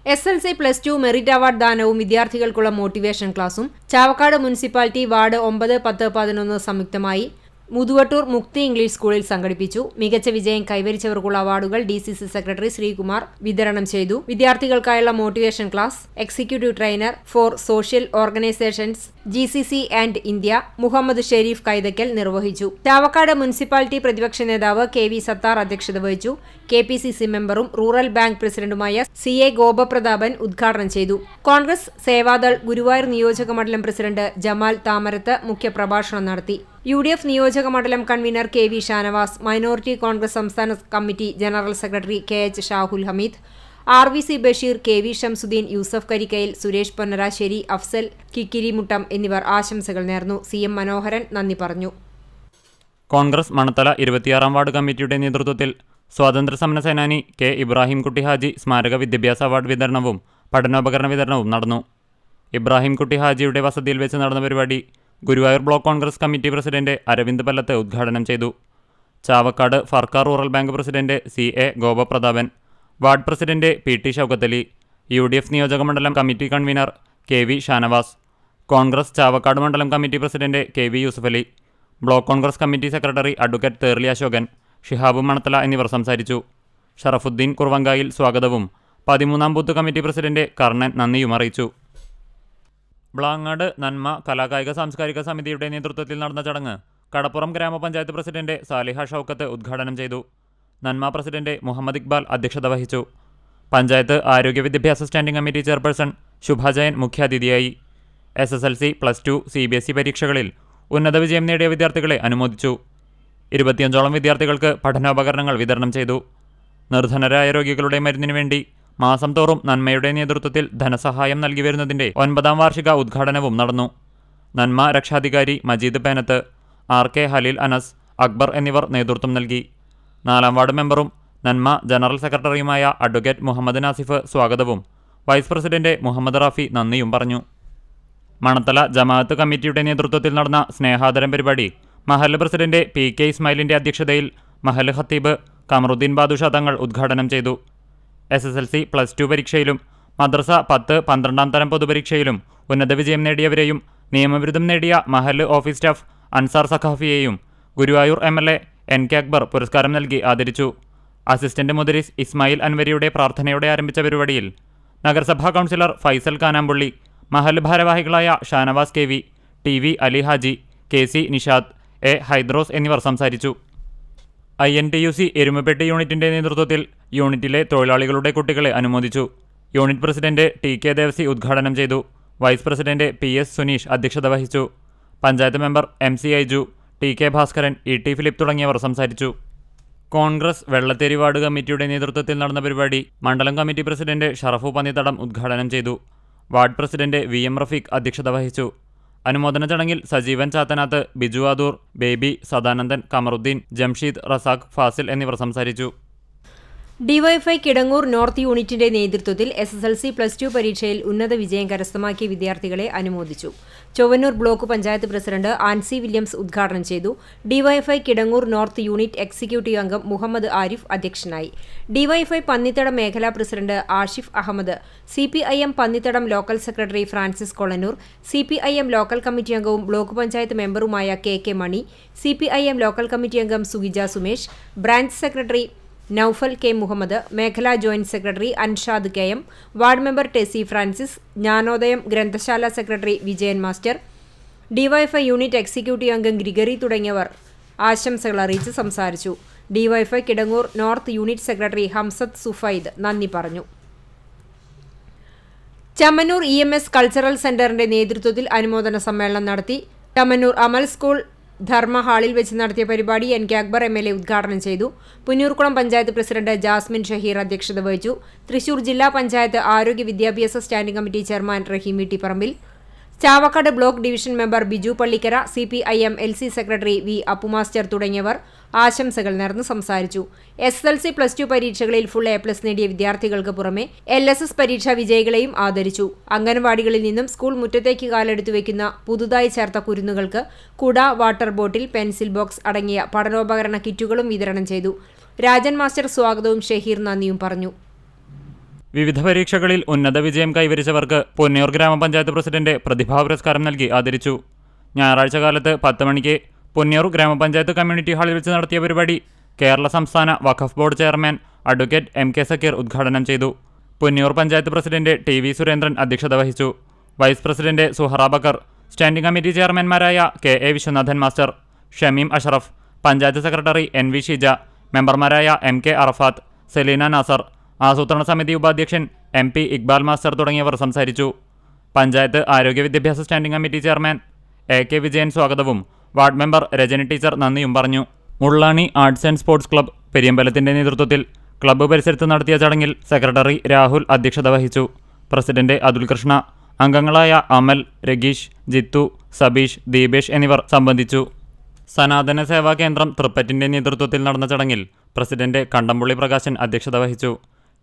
SLC +2 മെറിറ്റ് അവാർഡ് ദാനവും വിദ്യാർത്ഥികൾക്കുള്ള മോട്ടിവേഷൻ ക്ലാസും ചാവക്കാട് മുനിസിപ്പാലിറ്റി വാർഡ് 9, 10, 11 സംയുക്തമായി മുതുവട്ടൂർ മുക്തി ഇംഗ്ലീഷ് സ്കൂളിൽ സംഘടിപ്പിച്ചു. മികച്ച വിജയം കൈവരിച്ചവർക്കുള്ള അവാർഡുകൾ DCC സെക്രട്ടറി ശ്രീകുമാർ വിതരണം ചെയ്തു. വിദ്യാർത്ഥികൾക്കായുള്ള motivation class executive trainer for social organisations GCC and India Muhammad Shareef Kaithakkal നിർവഹിച്ചു. ചാവക്കാട് മുനിസിപ്പാലിറ്റി പ്രതിപക്ഷ നേതാവ് KV സത്താർ അധ്യക്ഷത വഹിച്ചു. KPCC മെമ്പറും റൂറൽ ബാങ്ക് പ്രസിഡന്റുമായ CA ഗോപപ്രതാപൻ ഉദ്ഘാടനം ചെയ്തു. കോൺഗ്രസ് സേവാദൾ ഗുരുവായൂർ നിയോജക മണ്ഡലം പ്രസിഡന്റ് ജമാൽ താമരത്ത് മുഖ്യപ്രഭാഷണം നടത്തി. UDF നിയോജക മണ്ഡലം convener KV Shanavas, minority Congress സംസ്ഥാന committee general secretary KH Shahul Hameed, RVC Basheer, KV Shamsudheen, Yusuf Karikkayil, Suresh Ponnarassery, Afsal Kikkirimuttam എന്നിവർ ആശംസകൾ നേർന്നു. CM മനോഹരൻ നന്ദി പറഞ്ഞു. കോൺഗ്രസ് മണത്തല 26 വാർഡ് കമ്മിറ്റിയുടെ നേതൃത്വത്തിൽ സ്വാതന്ത്ര്യ സമര സേനാനി K. ഇബ്രാഹിംകുട്ടി ഹാജി സ്മാരക വിദ്യാഭ്യാസ അവാർഡ് വിതരണവും പഠനോപകരണ വിതരണവും നടന്നു. ഇബ്രാഹിംകുട്ടി ഹാജിയുടെ വസതിയിൽ വെച്ച് നടന്ന പരിപാടി Guruvayur block Congress committee president Aravind Pallath ഉദ്ഘാടനം ചെയ്തു. Chavakkad Farka rural bank president CA Gopaprathapan, ward president PT Shoukathali, UDF നിയോജക മണ്ഡലം കമ്മിറ്റി കൺവീനർ KV ഷാനവാസ്, കോൺഗ്രസ് ചാവക്കാട് മണ്ഡലം committee president KV Yusafali, block Congress committee secretary advocate Therly Ashokan, Shihab Manathala എന്നിവർ സംസാരിച്ചു. ഷറഫുദ്ദീൻ കുർവങ്കായിൽ സ്വാഗതവും 13ാം ബൂത്ത് കമ്മിറ്റി പ്രസിഡന്റ് കർണൻ നന്ദിയും അറിയിച്ചു. ബ്ലാങ്ങാട് നന്മ കലാകായിക സാംസ്കാരിക സമിതിയുടെ നേതൃത്വത്തിൽ നടന്ന ചടങ്ങ് കടപ്പുറം ഗ്രാമപഞ്ചായത്ത് പ്രസിഡന്റ് സാലിഹ ഷൗക്കത്ത് ഉദ്ഘാടനം ചെയ്തു. നന്മ പ്രസിഡന്റ് മുഹമ്മദ് ഇക്ബാൽ അധ്യക്ഷത വഹിച്ചു. പഞ്ചായത്ത് ആരോഗ്യ വിദ്യാഭ്യാസ സ്റ്റാൻഡിംഗ് കമ്മിറ്റി ചെയർപേഴ്സൺ ശുഭ ജയൻ മുഖ്യാതിഥിയായി. SSLC, +2, CBSE പരീക്ഷകളിൽ ഉന്നത വിജയം നേടിയ വിദ്യാർത്ഥികളെ അനുമോദിച്ചു. 25ഓളം വിദ്യാർത്ഥികൾക്ക് പഠനോപകരണങ്ങൾ വിതരണം ചെയ്തു. നിർധനരായ രോഗികളുടെ മരുന്നിനു വേണ്ടി മാസം തോറും നന്മയുടെ നേതൃത്വത്തിൽ ധനസഹായം നൽകി വരുന്നതിൻ്റെ 9ാം വാർഷിക ഉദ്ഘാടനവും നടന്നു. നന്മ രക്ഷാധികാരി മജീദ് പേനത്ത്, RK ഹലീൽ അനസ്, അക്ബർ എന്നിവർ നേതൃത്വം നൽകി. 4ാം വാർഡ് മെമ്പറും നന്മ ജനറൽ സെക്രട്ടറിയുമായ അഡ്വക്കേറ്റ് മുഹമ്മദ് നാസിഫ് സ്വാഗതവും വൈസ് പ്രസിഡന്റ് മുഹമ്മദ് റാഫി നന്ദിയും പറഞ്ഞു. മണത്തല ജമാഅത്ത് കമ്മിറ്റിയുടെ നേതൃത്വത്തിൽ നടന്ന സ്നേഹാദരം പരിപാടി മഹല്ല് പ്രസിഡന്റ് PK ഇസ്മായിലിൻ്റെ അധ്യക്ഷതയിൽ മഹല്ല് ഖത്തീബ് കമറുദ്ദീൻ ബാദുഷ തങ്ങൾ ഉദ്ഘാടനം ചെയ്തു. SSLC +2 പരീക്ഷയിലും മദ്രസ 10, 12ാം തരം പൊതുപരീക്ഷയിലും ഉന്നത വിജയം നേടിയവരെയും നിയമബിരുദം നേടിയ മഹല്ല് ഓഫീസ് സ്റ്റാഫ് അൻസാർ സഖാഫിയെയും ഗുരുവായൂർ MLA NK അക്ബർ പുരസ്കാരം നൽകി ആദരിച്ചു. അസിസ്റ്റന്റ് മുദരിസ് ഇസ്മായിൽ അൻവരിയുടെ പ്രാർത്ഥനയോടെ ആരംഭിച്ച പരിപാടിയിൽ നഗരസഭാ കൗൺസിലർ ഫൈസൽ കാനാമ്പുള്ളി, മഹല്ല് ഭാരവാഹികളായ Shanavas KV, TV Ali Haji, KC Nishad, A Hydros എന്നിവർ സംസാരിച്ചു. INTUC എരുമപ്പെട്ടി യൂണിറ്റിന്റെ നേതൃത്വത്തിൽ യൂണിറ്റിലെ തൊഴിലാളികളുടെ കുട്ടികളെ അനുമോദിച്ചു. യൂണിറ്റ് പ്രസിഡന്റ് TK ദേവസി ഉദ്ഘാടനം ചെയ്തു. വൈസ് പ്രസിഡന്റ് PS സുനീഷ് അധ്യക്ഷത വഹിച്ചു. Panchayat member MC Aiju, TK Bhaskaran, ET Philip തുടങ്ങിയവർ സംസാരിച്ചു. കോൺഗ്രസ് വെള്ളത്തേരി വാർഡ് കമ്മിറ്റിയുടെ നേതൃത്വത്തിൽ നടന്ന പരിപാടി മണ്ഡലം കമ്മിറ്റി പ്രസിഡന്റ് ഷറഫു പന്നിത്തടം ഉദ്ഘാടനം ചെയ്തു. വാർഡ് പ്രസിഡന്റ് VM റഫീഖ് അധ്യക്ഷത വഹിച്ചു. അനുമോദന ചടങ്ങിൽ സജീവൻ ചാത്തനാത്ത്, ബിജു ആദൂർ, ബേബി, സദാനന്ദൻ, കമറുദ്ദീൻ, ജംഷീദ്, റസാഖ്, ഫാസിൽ എന്നിവർ സംസാരിച്ചു. DYFI കിടങ്ങൂർ നോർത്ത് യൂണിറ്റിന്റെ നേതൃത്വത്തിൽ SSLC +2 പരീക്ഷയിൽ ഉന്നത വിജയം കരസ്ഥമാക്കിയ വിദ്യാർത്ഥികളെ അനുമോദിച്ചു. Chowwannur block panchayat president Ancy Williams ഉദ്ഘാടനം ചെയ്തു. DYFI Kidangoor north unit executive അംഗം മുഹമ്മദ് ആരിഫ് അധ്യക്ഷനായി. DYFI പന്നിത്തടം മേഖലാ president Ashif Ahammed, CPIM Pannithadam local secretary Francis Kolannur, CPIM local committee അംഗവും ബ്ലോക്ക് പഞ്ചായത്ത് മെമ്പറുമായ KK Mani, CPIM local committee അംഗം സുഗിജ Sumesh, branch secretary Noufal K Muhammad, മേഖലാ joint secretary Anshad KM, ward member Tessy Francis, Jnanodayam ഗ്രന്ഥശാല secretary Vijayan master, DYFI unit executive അംഗം ഗ്രിഗറി തുടങ്ങിയവർ ആശംസകൾ അറിയിച്ച് സംസാരിച്ചു. DYFI Kidangoor north unit secretary Hamzath Sufaid നന്ദി പറഞ്ഞു. ചമ്മന്നൂർ EMS കൾച്ചറൽ സെന്ററിന്റെ നേതൃത്വത്തിൽ അനുമോദന സമ്മേളനം നടത്തി. ചമ്മന്നൂർ അമൽ സ്കൂൾ ധർമ്മ ഹാളിൽ വെച്ച് നടത്തിയ പരിപാടി NK അക്ബർ MLA ഉദ്ഘാടനം ചെയ്തു. പുന്നൂർക്കുളം പഞ്ചായത്ത് പ്രസിഡന്റ് ജാസ്മിൻ ഷഹീർ അധ്യക്ഷത വഹിച്ചു. തൃശൂർ ജില്ലാ പഞ്ചായത്ത് ആരോഗ്യ വിദ്യാഭ്യാസ standing committee chairman Raheem Veettipparambil, Chavakkad block division member Biju Pallikkara, CPIM LC secretary V Appu master തുടങ്ങിയവർ ആശംസകൾ നേർന്ന് സംസാരിച്ചു. SSLC +2 പരീക്ഷകളിൽ ഫുൾ A+ നേടിയ വിദ്യാർത്ഥികൾക്ക് പുറമെ LSS പരീക്ഷാ വിജയികളെയും ആദരിച്ചു. അംഗൻവാടികളിൽ നിന്നും സ്കൂൾ മുറ്റത്തേക്ക് കാലെടുത്തു വയ്ക്കുന്ന പുതുതായി ചേർത്ത കുരുന്നുകൾക്ക് കുട, വാട്ടർ ബോട്ടിൽ, പെൻസിൽ ബോക്സ് അടങ്ങിയ പഠനോപകരണ കിറ്റുകളും വിതരണം ചെയ്തു. രാജൻ മാസ്റ്റർ സ്വാഗതവും ഷഹീർ നന്ദിയും പറഞ്ഞു. വിവിധ പരീക്ഷകളിൽ ഉന്നത വിജയം കൈവരിച്ചവർക്ക് പൊന്നിയൂർ ഗ്രാമപഞ്ചായത്ത് പ്രസിഡന്റ് പ്രതിഭാ പുരസ്കാരം നൽകി ആദരിച്ചു. ഞായറാഴ്ച കാലത്ത് 10 മണിക്ക് പൊന്നിയൂർ ഗ്രാമപഞ്ചായത്ത് കമ്മ്യൂണിറ്റി ഹാളിൽ വെച്ച് നടത്തിയ പരിപാടി കേരള സംസ്ഥാന Waqf board chairman advocate MK Zakir ഉദ്ഘാടനം ചെയ്തു. പൊന്നിയൂർ പഞ്ചായത്ത് പ്രസിഡന്റ് TV സുരേന്ദ്രൻ അധ്യക്ഷത വഹിച്ചു. Vice president Suhara Bakkar, standing committee ചെയർമാൻമാരായ KA Viswanathan master, Shameem Ashraf, panchayat secretary NV Sheeja, മെമ്പർമാരായ MK അറഫാത്ത്, സെലീന നാസർ, ആസൂത്രണ സമിതി ഉപാധ്യക്ഷൻ MP ഇക്ബാൽ മാസ്റ്റർ തുടങ്ങിയവർ സംസാരിച്ചു. പഞ്ചായത്ത് ആരോഗ്യ വിദ്യാഭ്യാസ standing committee chairman AK Vijayan സ്വാഗതവും വാർഡ് മെമ്പർ രജനി ടീച്ചർ നന്ദിയും പറഞ്ഞു. മുള്ളാണി ആർട്സ് ആൻഡ് സ്പോർട്സ് ക്ലബ്ബ് പെരിയമ്പലത്തിന്റെ നേതൃത്വത്തിൽ ക്ലബ്ബ് പരിസരത്ത് നടത്തിയ ചടങ്ങിൽ സെക്രട്ടറി രാഹുൽ അധ്യക്ഷത വഹിച്ചു. പ്രസിഡന്റ് അതുൽ കൃഷ്ണ, അംഗങ്ങളായ അമൽ, രഗീഷ്, ജിത്തു, സബീഷ്, ദീപേഷ് എന്നിവർ സംബന്ധിച്ചു. സനാതന സേവാ കേന്ദ്രം തൃപ്പറ്റിന്റെ നേതൃത്വത്തിൽ നടന്ന ചടങ്ങിൽ പ്രസിഡന്റ് കണ്ടംപുള്ളി പ്രകാശൻ അധ്യക്ഷത വഹിച്ചു.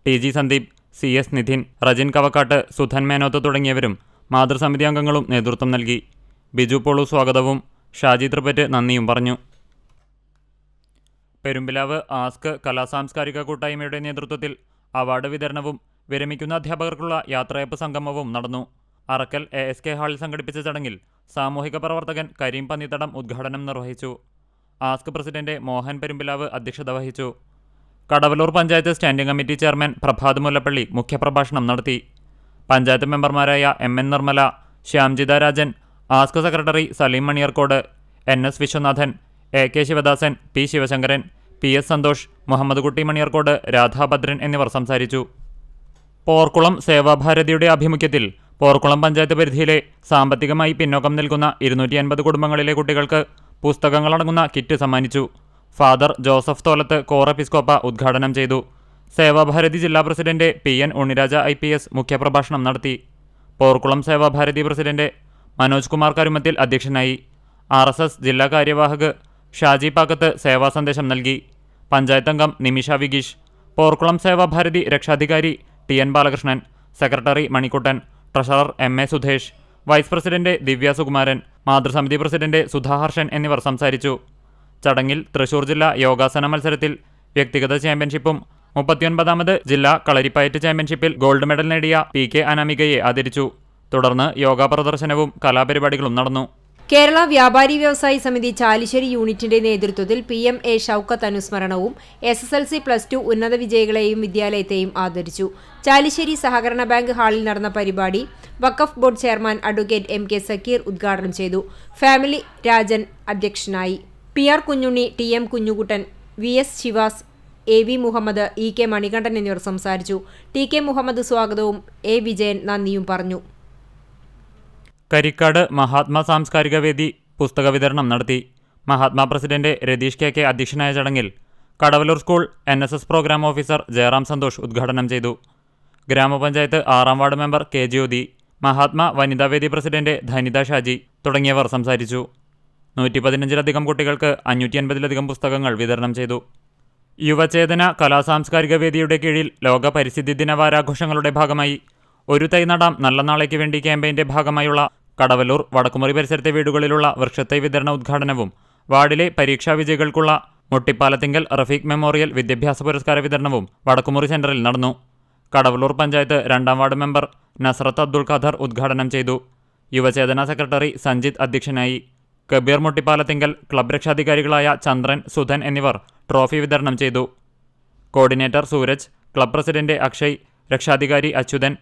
TG സന്ദീപ്, CS നിധിൻ, റജിൻ കവക്കാട്ട്, സുധൻ മേനോത്ത് തുടങ്ങിയവരും മാതൃസമിതി അംഗങ്ങളും നേതൃത്വം നൽകി. ബിജു പോളു സ്വാഗതവും ഷാജി തൃപ്പറ്റ് നന്ദിയും പറഞ്ഞു. പെരുമ്പിലാവ് ആസ്ക് കലാസാംസ്കാരിക കൂട്ടായ്മയുടെ നേതൃത്വത്തിൽ അവാർഡ് വിതരണവും വിരമിക്കുന്ന അധ്യാപകർക്കുള്ള യാത്രയപ്പ് സംഗമവും നടന്നു. അറക്കൽ ASK ഹാളിൽ സംഘടിപ്പിച്ച ചടങ്ങിൽ സാമൂഹിക പ്രവർത്തകൻ കരീം പന്നിത്തടം ഉദ്ഘാടനം നിർവഹിച്ചു. ആസ്ക് പ്രസിഡന്റ് മോഹൻ പെരുമ്പിലാവ് അധ്യക്ഷത വഹിച്ചു. Kadavallur panchayat standing committee chairman Prabhath Mullappally മുഖ്യപ്രഭാഷണം നടത്തി. പഞ്ചായത്ത് മെമ്പർമാരായ MN നിർമ്മല, ശ്യാംജിത രാജൻ, ആസ്ക് secretary Saleem Maniyarkode, NS Viswanathan, AK Sivadasan, P Sivasankaran, PS Santhosh, Muhammad Kutty Maniyarkode, രാധാഭദ്രൻ എന്നിവർ സംസാരിച്ചു. പോർക്കുളം സേവാഭാരതിയുടെ ആഭിമുഖ്യത്തിൽ പോർക്കുളം പഞ്ചായത്ത് പരിധിയിലെ സാമ്പത്തികമായി പിന്നോക്കം നിൽക്കുന്ന 250 കുടുംബങ്ങളിലെ കുട്ടികൾക്ക് പുസ്തകങ്ങളടങ്ങുന്ന കിറ്റ് സമ്മാനിച്ചു. ഫാദർ ജോസഫ് തോലത്ത് കോർ എപ്പിസ്കോപ്പ ഉദ്ഘാടനം ചെയ്തു. സേവാഭാരതി ജില്ലാ പ്രസിഡന്റ് PN ഉണ്ണിരാജ IPS മുഖ്യപ്രഭാഷണം നടത്തി. പോർക്കുളം സേവാഭാരതി പ്രസിഡന്റ് മനോജ് കുമാർ കരുമത്തിൽ അധ്യക്ഷനായി. RSS ജില്ലാ കാര്യവാഹക് ഷാജി പാക്കത്ത് സേവാ സന്ദേശം നൽകി. പഞ്ചായത്ത് അംഗം നിമിഷ വിഗീഷ്, പോർക്കുളം സേവാഭാരതി രക്ഷാധികാരി TN Balakrishnan, secretary Manikuttan, treasurer MA Sudhesh, vice president Divya Sukumaran, മാതൃസമിതി പ്രസിഡന്റ് സുധാഹർഷൻ എന്നിവർ സംസാരിച്ചു. ചടങ്ങിൽ തൃശൂർ ജില്ലാ യോഗാസന മത്സരത്തിൽ വ്യക്തിഗത ചാമ്പ്യൻഷിപ്പും 39ാമത് ജില്ലാ കളരിപ്പയറ്റ് ചാമ്പ്യൻഷിപ്പിൽ ഗോൾഡ് മെഡൽ നേടിയ PK അനാമികയെ ആദരിച്ചു. തുടർന്ന് യോഗാ പ്രദർശനവും കലാപരിപാടികളും നടന്നു. കേരള വ്യാപാരി വ്യവസായി സമിതി ചാലിശ്ശേരി യൂണിറ്റിന്റെ നേതൃത്വത്തിൽ PMA ഷൗക്കത്ത് അനുസ്മരണവും SSLC+2 ഉന്നത വിജയികളെയും വിദ്യാലയത്തെയും ആദരിച്ചു. ചാലിശ്ശേരി സഹകരണ ബാങ്ക് ഹാളിൽ നടന്ന പരിപാടി Waqf board chairman advocate MK Zakir ഉദ്ഘാടനം ചെയ്തു. ഫാമിലി രാജൻ അധ്യക്ഷനായി. PR Kunjunni, TM Kunjukuttan, VS ശിവാസ്, AV Muhammad, EK Manikandan എന്നിവർ സംസാരിച്ചു. TK മുഹമ്മദ് സ്വാഗതവും A വിജയൻ നന്ദിയും പറഞ്ഞു. കരിക്കാട് മഹാത്മാ സാംസ്കാരിക വേദി പുസ്തക വിതരണം നടത്തി. മഹാത്മാ പ്രസിഡന്റ് രതീഷ് KK അധ്യക്ഷനായ ചടങ്ങിൽ Kadavallur school NSS programme officer Jayaram Santhosh ഉദ്ഘാടനം ചെയ്തു. ഗ്രാമപഞ്ചായത്ത് 6ാം ward member K Jyothi, Mahatma വനിതാവേദി പ്രസിഡന്റ് ധനിത ഷാജി തുടങ്ങിയവർ സംസാരിച്ചു. 115-ലധികം കുട്ടികൾക്ക് 550-ലധികം പുസ്തകങ്ങൾ വിതരണം ചെയ്തു. യുവചേതന കലാസാംസ്കാരിക വേദിയുടെ കീഴിൽ ലോക പരിസ്ഥിതി ദിന വാരാഘോഷങ്ങളുടെ ഭാഗമായി ഒരു തൈ നടാം നല്ല നാളേക്ക് വേണ്ടി ക്യാമ്പയിന്റെ ഭാഗമായുള്ള കടവലൂർ വടക്കുമുറി പരിസരത്തെ വീടുകളിലുള്ള വൃക്ഷത്തൈ വിതരണ ഉദ്ഘാടനവും വാർഡിലെ പരീക്ഷാ വിജയികൾക്കുള്ള മുട്ടിപ്പാലത്തിങ്കൽ റഫീഖ് മെമ്മോറിയൽ വിദ്യാഭ്യാസ പുരസ്കാര വിതരണവും വടക്കുമുറി സെന്ററിൽ നടന്നു. കടവലൂർ പഞ്ചായത്ത് 2ാം വാർഡ് മെമ്പർ നസ്രത്ത് അബ്ദുൽ ഖാദർ ഉദ്ഘാടനം ചെയ്തു. യുവചേതന സെക്രട്ടറി സഞ്ജിത്ത് അധ്യക്ഷനായി. കബീർ മുട്ടിപ്പാലത്തിങ്കൽ, ക്ലബ് രക്ഷാധികാരികളായ ചന്ദ്രൻ, സുധൻ എന്നിവർ ട്രോഫി വിതരണം ചെയ്തു. Coordinator Sooraj, club president Akshay, രക്ഷാധികാരി അച്യുതൻ,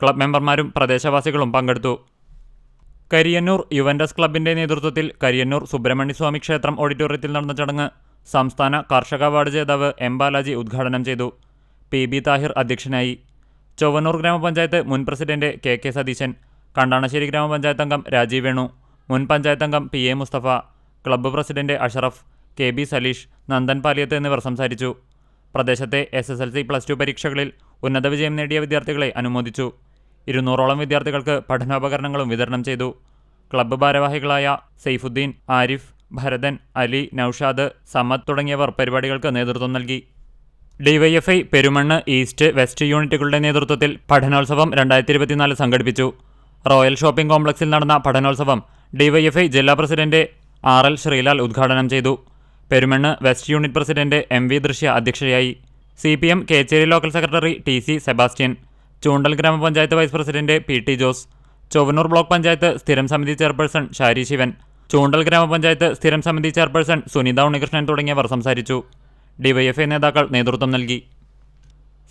ക്ലബ് മെമ്പർമാരും പ്രദേശവാസികളും പങ്കെടുത്തു. കരിയന്നൂർ യുവന്റസ് ക്ലബിന്റെ നേതൃത്വത്തിൽ കരിയന്നൂർ സുബ്രഹ്മണ്യസ്വാമി ക്ഷേത്രം ഓഡിറ്റോറിയത്തിൽ നടന്ന ചടങ്ങ് സംസ്ഥാന കാർഷിക അവാർഡ് ജേതാവ് M ബാലാജി ഉദ്ഘാടനം ചെയ്തു. PB താഹിർ അധ്യക്ഷനായി. ചൊവ്വന്നൂർ ഗ്രാമപഞ്ചായത്ത് മുൻ പ്രസിഡന്റ് KK സതീശൻ, കണ്ടാണശ്ശേരി ഗ്രാമപഞ്ചായത്ത് അംഗം രാജീവ് വേണു, മുൻ പഞ്ചായത്ത് അംഗം PA Mustafa, club president Ashraf, KB Saleesh, Nandan Paliyath എന്നിവർ സംസാരിച്ചു. പ്രദേശത്തെ SSLC+2 പരീക്ഷകളിൽ ഉന്നത വിജയം നേടിയ വിദ്യാർത്ഥികളെ അനുമോദിച്ചു. 200ഓളം വിദ്യാർത്ഥികൾക്ക് പഠനോപകരണങ്ങളും വിതരണം ചെയ്തു. ക്ലബ്ബ് ഭാരവാഹികളായ സൈഫുദ്ദീൻ, ആരിഫ്, ഭരതൻ, അലി, നൌഷാദ്, സമദ് തുടങ്ങിയവർ പരിപാടികൾക്ക് നേതൃത്വം നൽകി. DYFI പെരുമണ്ണ് ഈസ്റ്റ് വെസ്റ്റ് യൂണിറ്റുകളുടെ നേതൃത്വത്തിൽ പഠനോത്സവം 2024 സംഘടിപ്പിച്ചു. റോയൽ ഷോപ്പിംഗ് കോംപ്ലക്സിൽ നടന്ന പഠനോത്സവം DYFI ജില്ലാ പ്രസിഡന്റ് RL ശ്രീലാൽ ഉദ്ഘാടനം ചെയ്തു. Perumannu west unit president MV Drishya അധ്യക്ഷയായി. CPM Kecheri local secretary TC Sebastian, Choondal ഗ്രാമപഞ്ചായത്ത് vice president P T. Jose, Chowwannur block panchayat സ്ഥിരം സമിതി ചെയർപേഴ്സൺ ഷാരി ശിവൻ, ചൂണ്ടൽ ഗ്രാമപഞ്ചായത്ത് സ്ഥിരം സമിതി ചെയർപേഴ്സൺ സുനിത ഉണ്ണികൃഷ്ണൻ തുടങ്ങിയവർ സംസാരിച്ചു. ഡിവൈഎഫ്ഐ നേതാക്കൾ നേതൃത്വം നൽകി.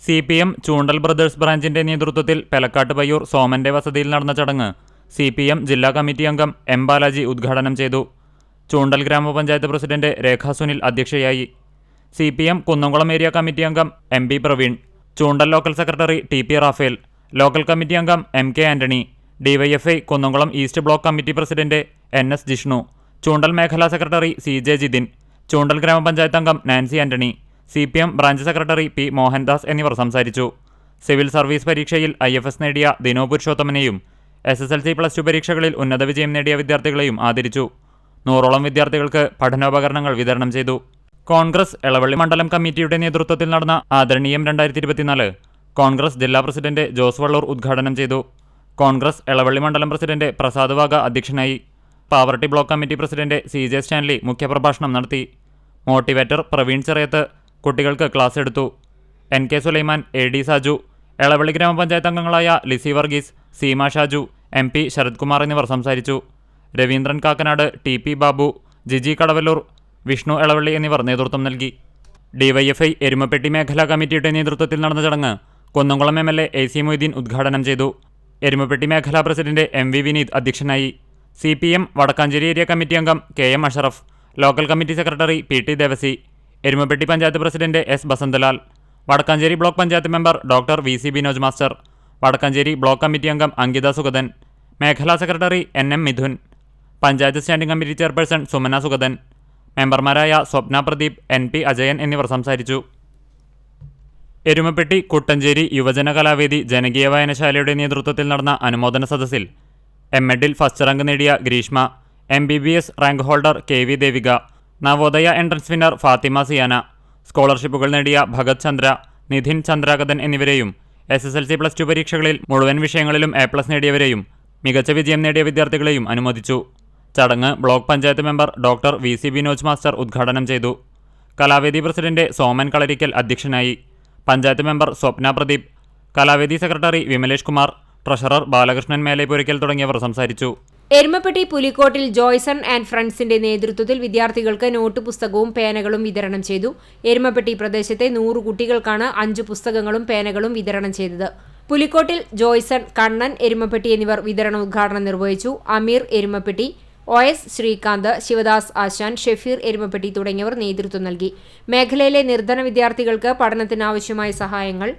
CPM ചൂണ്ടൽ ബ്രദേഴ്സ് ബ്രാഞ്ചിന്റെ നേതൃത്വത്തിൽ പെലക്കാട്ട് പയ്യൂർ സോമന്റെ വസതിയിൽ നടന്ന ചടങ്ങ് CPM ജില്ലാ കമ്മിറ്റി അംഗം M. ബാലാജി ഉദ്ഘാടനം ചെയ്തു. ചൂണ്ടൽ ഗ്രാമപഞ്ചായത്ത് പ്രസിഡന്റ് രേഖാ സുനിൽ അധ്യക്ഷയായി. CPM കുന്നംകുളം ഏരിയ കമ്മിറ്റി അംഗം MB Praveen, Choondal local secretary TP Raphael, local committee അംഗം MK Antony, DYFI Kunnamkulam east block committee president NS Jishnu, Choondal മേഖലാ സെക്രട്ടറി CJ ജിതിൻ, ചൂണ്ടൽ ഗ്രാമപഞ്ചായത്ത് അംഗം Nancy Antony, CPM branch secretary P. Mohandas എന്നിവർ സംസാരിച്ചു. സിവിൽ സർവീസ് പരീക്ഷയിൽ IFS നേടിയ ദിനോ പുരുഷോത്തമനെയും SSLC+2 പരീക്ഷകളിൽ ഉന്നത വിജയം നേടിയ വിദ്യാർത്ഥികളെയും ആദരിച്ചു. 100ഓളം വിദ്യാർത്ഥികൾക്ക് പഠനോപകരണങ്ങൾ വിതരണം ചെയ്തു. കോൺഗ്രസ് എളവള്ളി മണ്ഡലം കമ്മിറ്റിയുടെ നേതൃത്വത്തിൽ നടന്ന ആദരണീയം 2024 കോൺഗ്രസ് ജില്ലാ പ്രസിഡന്റ് ജോസ് വള്ളൂർ ഉദ്ഘാടനം ചെയ്തു. കോൺഗ്രസ് എളവള്ളി മണ്ഡലം പ്രസിഡന്റ് പ്രസാദ് വാഗ അധ്യക്ഷനായി. Pavaratty block committee president CJ Stanley മുഖ്യപ്രഭാഷണം നടത്തി. മോട്ടിവേറ്റർ പ്രവീൺ ചെറിയത്ത് കുട്ടികൾക്ക് ക്ലാസ് എടുത്തു. NK സുലൈമാൻ, AD സാജു, എളവള്ളി ഗ്രാമപഞ്ചായത്ത് അംഗങ്ങളായ ലിസി വർഗീസ്, സീമ ഷാജു, MP ശരത് കുമാർ എന്നിവർ സംസാരിച്ചു. രവീന്ദ്രൻ കാക്കനാട്, TP ബാബു, ജിജി കടവല്ലൂർ, വിഷ്ണു എളവള്ളി എന്നിവർ നേതൃത്വം നൽകി. DYFI എരുമപ്പെട്ടി മേഖലാ കമ്മിറ്റിയുടെ നേതൃത്വത്തിൽ നടന്ന ചടങ്ങ് കുന്നംകുളം MLA AC മൊയ്തീൻ ഉദ്ഘാടനം ചെയ്തു. എരുമപ്പെട്ടി മേഖലാ പ്രസിഡന്റ് MV വിനീത് അധ്യക്ഷനായി. CPM വടക്കാഞ്ചേരി ഏരിയ കമ്മിറ്റി അംഗം KM Ashraf, local committee secretary PT Devasi, Erumapetty panchayat president S. Basanthalal, Vadakkanchery block panchayat member doctor VC Binoj master, Vadakkanchery block committee അംഗം അങ്കിത സുഗതൻ, മേഖലാ secretary NM Mithun, panchayat standing committee chairperson Sumana Sugathan, മെമ്പർമാരായ സ്വപ്ന പ്രദീപ്, NP അജയൻ എന്നിവർ സംസാരിച്ചു. എരുമപ്പെട്ടി കുട്ടഞ്ചേരി യുവജന കലാവേദി ജനകീയ വായനശാലയുടെ നേതൃത്വത്തിൽ നടന്ന അനുമോദന സദസ്സിൽ MED-ൽ ഫസ്റ്റ് റാങ്ക് നേടിയ Greeshma, MBBS rank holder KV Devika, Navodaya entrance winner Fathima Siyana, സ്കോളർഷിപ്പുകൾ നേടിയ ഭഗത് ചന്ദ്ര, നിധിൻ ചന്ദ്രാഗതൻ എന്നിവരെയും SSLC+2 പരീക്ഷകളിൽ മുഴുവൻ വിഷയങ്ങളിലും A+ നേടിയവരെയും മികച്ച വിജയം നേടിയ വിദ്യാർത്ഥികളെയും അനുമോദിച്ചു. ചടങ്ങ് block panchayat member doctor VC Binoj master ഉദ്ഘാടനം ചെയ്തു. കലാവേദി പ്രസിഡന്റ് സോമൻ കളരിക്കൽ അധ്യക്ഷനായി. പഞ്ചായത്ത് മെമ്പർ സ്വപ്ന പ്രദീപ്, കലാവേദി സെക്രട്ടറി വിമലേഷ് കുമാർ, ട്രഷറർ ബാലകൃഷ്ണൻ മേലേപുരയ്ക്കൽ തുടങ്ങിയവർ സംസാരിച്ചു. എരുമപ്പെട്ടി പുലിക്കോട്ടിൽ ജോയ്സൺ ആൻഡ് ഫ്രണ്ട്സിന്റെ നേതൃത്വത്തിൽ വിദ്യാർത്ഥികൾക്ക് നോട്ട് പുസ്തകവും പേനകളും വിതരണം ചെയ്തു. എരുമപ്പെട്ടി പ്രദേശത്തെ 100 കുട്ടികൾക്കാണ് 5 പുസ്തകങ്ങളും പേനകളും വിതരണം ചെയ്തത്. പുലിക്കോട്ടിൽ ജോയ്സൺ, കണ്ണൻ എരുമപ്പെട്ടി എന്നിവർ വിതരണ ഉദ്ഘാടനം നിർവഹിച്ചു. അമീർ എരുമപ്പെട്ടി, OS ശ്രീകാന്ത്, ശിവദാസ് ആശാൻ, ഷെഫീർ എരുമപ്പെട്ടി തുടങ്ങിയവർ നേതൃത്വം നൽകി. മേഖലയിലെ നിർധന വിദ്യാർത്ഥികൾക്ക് പഠനത്തിനാവശ്യമായ സഹായങ്ങൾ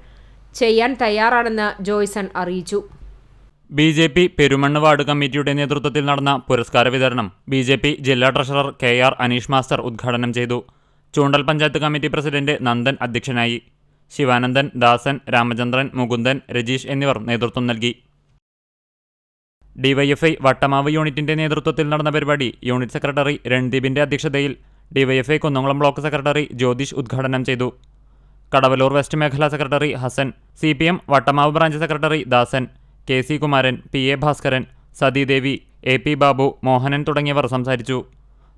ചെയ്യാൻ തയ്യാറാണെന്ന് ജോയ്സൺ അറിയിച്ചു. BJP പെരുമണ്ണ് വാർഡ് കമ്മിറ്റിയുടെ നേതൃത്വത്തിൽ നടന്ന പുരസ്കാര വിതരണം BJP ജില്ലാ ട്രഷറർ KR അനീഷ് മാസ്റ്റർ ഉദ്ഘാടനം ചെയ്തു. ചൂണ്ടൽ പഞ്ചായത്ത് കമ്മിറ്റി പ്രസിഡന്റ് നന്ദൻ അധ്യക്ഷനായി. ശിവാനന്ദൻ, ദാസൻ, രാമചന്ദ്രൻ, മുകുന്ദൻ, രജീഷ് എന്നിവർ നേതൃത്വം നൽകി. DYFI വട്ടമാവ് യൂണിറ്റിന്റെ നേതൃത്വത്തിൽ നടന്ന പരിപാടി യൂണിറ്റ് സെക്രട്ടറി രൺദീപിന്റെ അധ്യക്ഷതയിൽ DYFI Kunnamkulam block secretary Jyothish ഉദ്ഘാടനം ചെയ്തു. കടവലൂർ വെസ്റ്റ് മേഖലാ secretary Hassan, CPM Vattamavu branch secretary Dasan, KC Kumaran, PA Bhaskaran, Sathidevi, AP Babu, Mohanan തുടങ്ങിയവർ സംസാരിച്ചു.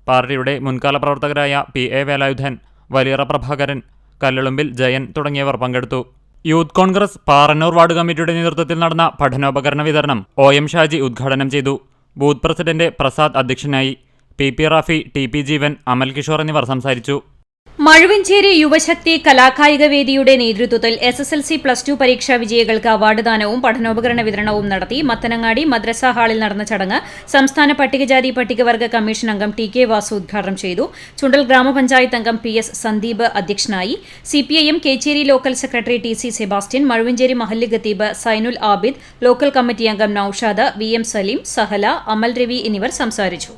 പാർട്ടിയുടെ മുൻകാല പ്രവർത്തകരായ PA വേലായുധൻ, വലിയറ പ്രഭാകരൻ, കല്ലളുമ്പിൽ ജയൻ തുടങ്ങിയവർ പങ്കെടുത്തു. യൂത്ത് കോൺഗ്രസ് പാറന്നൂർ വാർഡ് കമ്മിറ്റിയുടെ നേതൃത്വത്തിൽ നടന്ന പഠനോപകരണ വിതരണം OM ഷാജി ഉദ്ഘാടനം ചെയ്തു. ബൂത്ത് പ്രസിഡന്റ് പ്രസാദ് അധ്യക്ഷനായി. PP റാഫി, TP ജീവൻ, അമൽ കിഷോർ എന്നിവർ സംസാരിച്ചു. മഴുവഞ്ചേരി യുവശക്തി കലാകായിക വേദിയുടെ നേതൃത്വത്തിൽ SSLC+2 പരീക്ഷാ വിജയികൾക്ക് അവാർഡ് ദാനവും പഠനോപകരണ വിതരണവും നടത്തി. മത്തനങ്ങാടി മദ്രസ ഹാളിൽ നടന്ന ചടങ്ങ് സംസ്ഥാന പട്ടികജാതി പട്ടികവർഗ കമ്മീഷൻ അംഗം TK വാസു ഉദ്ഘാടനം ചെയ്തു. ചുണ്ടൽ ഗ്രാമപഞ്ചായത്ത് അംഗം PS സന്ദീപ് അധ്യക്ഷനായി. CPIM Kechery local secretary TC Sebastian, Mazhuvanchery മഹല്ല് ഖത്തീബ് സൈനുൽ ആബിദ്, ലോക്കൽ കമ്മിറ്റി അംഗം നൌഷാദ്, VM സലീം, സഹല, അമൽ രവി എന്നിവർ സംസാരിച്ചു.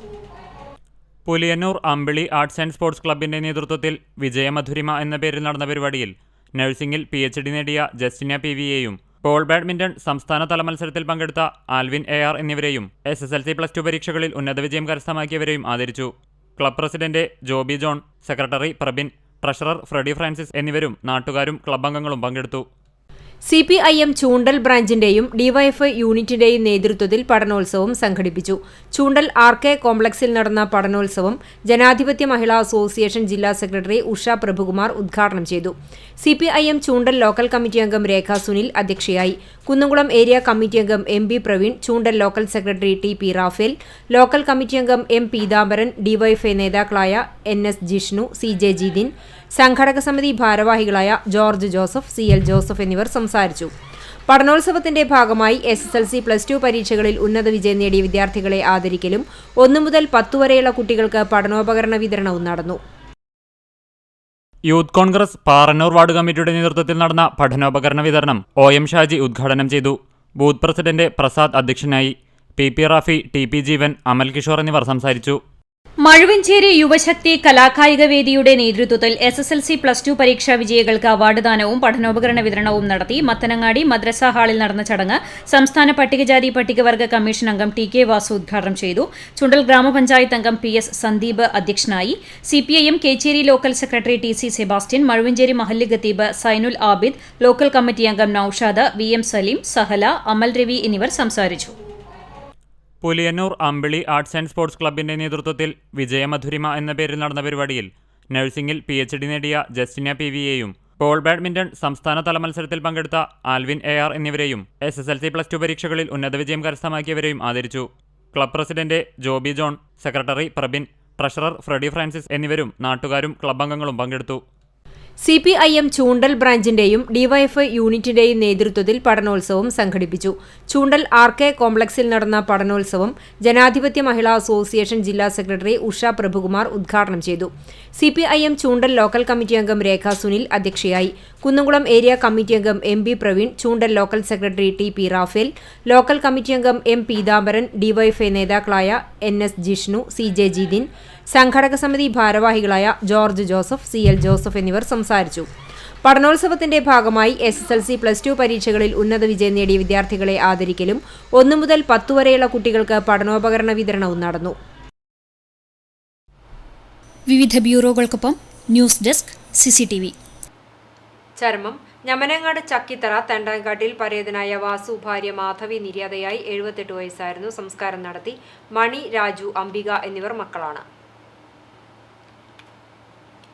പുലിയന്നൂർ അമ്പിളി ആർട്സ് ആൻഡ് സ്പോർട്സ് ക്ലബിന്റെ നേതൃത്വത്തിൽ വിജയമധുരിമ എന്ന പേരിൽ നടന്ന പരിപാടിയിൽ നഴ്സിംഗിൽ PhD നേടിയ ജസ്റ്റിന PVയെയും ബോൾ ബാഡ്മിന്റൺ സംസ്ഥാനതല മത്സരത്തിൽ പങ്കെടുത്ത ആൽവിൻ AR എന്നിവരെയും SSLC+2 പരീക്ഷകളിൽ ഉന്നത വിജയം കരസ്ഥമാക്കിയവരെയും ആദരിച്ചു. Club president Joby John, secretary Prabin, treasurer Freddy Francis എന്നിവരും നാട്ടുകാരും ക്ലബ് അംഗങ്ങളും പങ്കെടുത്തു. CPIM ചൂണ്ടൽ ബ്രാഞ്ചിന്റെയും ഡിവൈഎഫ്ഐ യൂണിറ്റിന്റെയും നേതൃത്വത്തിൽ പഠനോത്സവം സംഘടിപ്പിച്ചു. ചൂണ്ടൽ RK കോംപ്ലക്സിൽ നടന്ന പഠനോത്സവം ജനാധിപത്യ മഹിളാ അസോസിയേഷൻ ജില്ലാ സെക്രട്ടറി ഉഷ പ്രഭുകുമാർ ഉദ്ഘാടനം ചെയ്തു. CPIM ചൂണ്ടൽ ലോക്കൽ കമ്മിറ്റി അംഗം രേഖ സുനിൽ അധ്യക്ഷയായി. കുന്നംകുളം ഏരിയ കമ്മിറ്റി അംഗം MB Praveen, Choondal local secretary TP Raphael, local committee അംഗം M പീതാംബരൻ, ഡിവൈഎഫ്ഐ നേതാക്കളായ NS ജിഷ്ണു, CJ ജിതിൻ, സംഘടക സമിതി ഭാരവാഹികളായ ജോർജ് ജോസഫ്, CL ജോസഫ് എന്നിവർ സംസാരിച്ചു. പഠനോത്സവത്തിന്റെ ഭാഗമായി SSLC+2 പരീക്ഷകളിൽ ഉന്നത വിജയം നേടിയ വിദ്യാർത്ഥികളെ ആദരിക്കലും 1 മുതൽ 10 വരെയുള്ള കുട്ടികൾക്ക് പഠനോപകരണ വിതരണവും നടന്നു. യൂത്ത് കോൺഗ്രസ് പാറന്നൂർ വാർഡ് കമ്മിറ്റിയുടെ നേതൃത്വത്തിൽ നടന്ന പഠനോപകരണ വിതരണം OM ഷാജി ഉദ്ഘാടനം ചെയ്തു. ബൂത്ത് പ്രസിഡന്റ് പ്രസാദ് അധ്യക്ഷനായി. PP റാഫി, TP ജീവൻ, അമൽ കിഷോർ എന്നിവർ സംസാരിച്ചു. മഴുവഞ്ചേരി യുവശക്തി കലാകായിക വേദിയുടെ നേതൃത്വത്തിൽ SSLC+2 പരീക്ഷാ വിജയികൾക്ക് അവാർഡ് ദാനവും പഠനോപകരണ വിതരണവും നടത്തി. മത്തനങ്ങാടി മദ്രസ ഹാളിൽ നടന്ന ചടങ്ങ് സംസ്ഥാന പട്ടികജാതി പട്ടികവർഗ കമ്മീഷൻ അംഗം TK വാസു ഉദ്ഘാടനം ചെയ്തു. ചുണ്ടൽ ഗ്രാമപഞ്ചായത്ത് അംഗം PS സന്ദീപ് അധ്യക്ഷനായി. CPIM Kechery local secretary TC Sebastian, Mazhuvanchery മഹല്ല് ഖത്തീബ് സൈനുൽ ആബിദ്, ലോക്കൽ കമ്മിറ്റി അംഗം നൌഷാദ്, VM സലീം, സഹല, അമൽ രവി എന്നിവർ സംസാരിച്ചു. പുലിയന്നൂർ അമ്പിളി ആർട്സ് ആൻഡ് സ്പോർട്സ് ക്ലബിന്റെ നേതൃത്വത്തിൽ വിജയമധുരിമ എന്ന പേരിൽ നടന്ന പരിപാടിയിൽ നഴ്സിംഗിൽ PhD നേടിയ ജസ്റ്റിന PVയെയും ബോൾ ബാഡ്മിന്റൺ സംസ്ഥാനതല മത്സരത്തിൽ പങ്കെടുത്ത ആൽവിൻ AR എന്നിവരെയും SSLC+2 പരീക്ഷകളിൽ ഉന്നത വിജയം കരസ്ഥമാക്കിയവരെയും ആദരിച്ചു. Club president Joby John, secretary Prabin, treasurer Freddy Francis എന്നിവരും നാട്ടുകാരും ക്ലബ് അംഗങ്ങളും പങ്കെടുത്തു. CPIM ചൂണ്ടൽ ബ്രാഞ്ചിന്റെയും ഡിവൈഎഫ്ഐ യൂണിറ്റിന്റെയും നേതൃത്വത്തിൽ പഠനോത്സവം സംഘടിപ്പിച്ചു. ചൂണ്ടൽ RK കോംപ്ലക്സിൽ നടന്ന പഠനോത്സവം ജനാധിപത്യ മഹിളാ അസോസിയേഷൻ ജില്ലാ സെക്രട്ടറി ഉഷ പ്രഭുകുമാർ ഉദ്ഘാടനം ചെയ്തു. CPIM ചൂണ്ടൽ ലോക്കൽ കമ്മിറ്റി അംഗം രേഖ സുനിൽ അധ്യക്ഷയായി. കുന്നംകുളം ഏരിയ കമ്മിറ്റി അംഗം MB Praveen, Choondal local secretary TP Raphael, local committee അംഗം M പീതാംബരൻ, ഡിവൈഎഫ്ഐ നേതാക്കളായ NS ജിഷ്ണു, CJ ജിതിൻ, സംഘടക സമിതി ഭാരവാഹികളായ ജോർജ് ജോസഫ്, CL ജോസഫ് എന്നിവർ സംസാരിച്ചു. പഠനോത്സവത്തിന്റെ ഭാഗമായി SSLC+2 പരീക്ഷകളിൽ ഉന്നത വിജയം നേടിയ വിദ്യാർത്ഥികളെ ആദരിക്കലും 1 മുതൽ 10 വരെയുള്ള കുട്ടികൾക്ക് പഠനോപകരണ വിതരണവും നടന്നു. വിവിധ ബ്യൂറോകൾക്കൊപ്പം ന്യൂസ് ഡെസ്ക് CCTV. ചരമം. ഞമനങ്ങാട് ചക്കിത്തറ തണ്ടാങ്കാട്ടിൽ പരേതനായ വാസു ഭാര്യ മാധവി നിര്യാതയായി. 78 വയസ്സായിരുന്നു. സംസ്കാരം നടത്തി. മണി, രാജു, അംബിക എന്നിവർ മക്കളാണ്.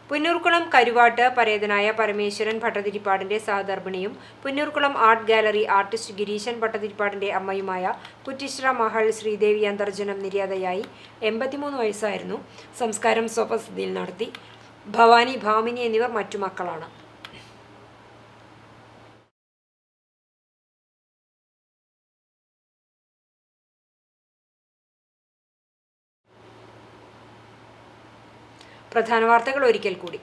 പുന്നൂർക്കുളം കരുവാട്ട് പരേതനായ പരമേശ്വരൻ ഭട്ടതിരിപ്പാടിന്റെ സഹധർമ്മിണിയും Punnoorkulam art gallery artist Gireesan ഭട്ടതിരിപ്പാടിന്റെ അമ്മയുമായ കുറ്റിശ്ര മഹൾ ശ്രീദേവി അന്തർജനം നിര്യാതയായി. 83 വയസ്സായിരുന്നു. സംസ്കാരം സ്വപസ്ഥിതിയിൽ നടത്തി. ഭവാനി, ഭാമിനി എന്നിവർ മറ്റു മക്കളാണ്. പ്രധാന വാർത്തകൾ ഒരിക്കൽ കൂടി.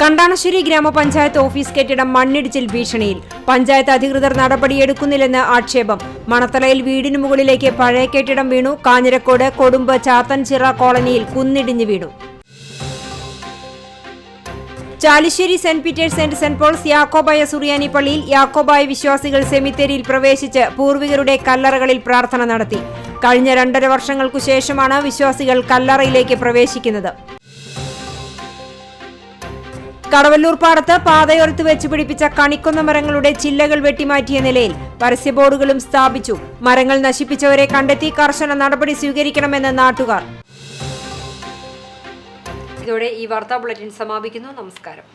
കണ്ടാണശ്ശേരി ഗ്രാമപഞ്ചായത്ത് ഓഫീസ് കെട്ടിടം മണ്ണിടിച്ചിൽ ഭീഷണിയിൽ. പഞ്ചായത്ത് അധികൃതർ നടപടിയെടുക്കുന്നില്ലെന്ന് ആക്ഷേപം. മണത്തലയിൽ വീടിനു മുകളിലേക്ക് പഴയ കെട്ടിടം വീണു. കാഞ്ഞിരക്കോട് കൊടുമ്പ് ചാത്തൻചിറ കോളനിയിൽ കുന്നിടിഞ്ഞു വീണു. Chalissery saint Peter's and saint Paul's Yakobaya സുറിയാനി പള്ളിയിൽ യാക്കോബായ വിശ്വാസികൾ സെമിത്തേരിയിൽ പ്രവേശിച്ച് പൂർവികരുടെ കല്ലറകളിൽ പ്രാർത്ഥന നടത്തി. കഴിഞ്ഞ 2.5 വർഷങ്ങൾക്കു ശേഷമാണ് വിശ്വാസികൾ കല്ലറയിലേക്ക് പ്രവേശിക്കുന്നത്. കടവല്ലൂർ പാടത്ത് പാതയോരത്ത് വെച്ച് പിടിപ്പിച്ച കണിക്കൊന്ന മരങ്ങളുടെ ചില്ലകൾ വെട്ടിമാറ്റിയ നിലയിൽ പരസ്യബോർഡുകളും സ്ഥാപിച്ചു. മരങ്ങൾ നശിപ്പിച്ചവരെ കണ്ടെത്തി കർശന നടപടി സ്വീകരിക്കണമെന്ന് നാട്ടുകാർ. ഇതോടെ ഈ വാർത്താ ബുള്ളറ്റിൻ സമാപിക്കുന്നു. നമസ്കാരം.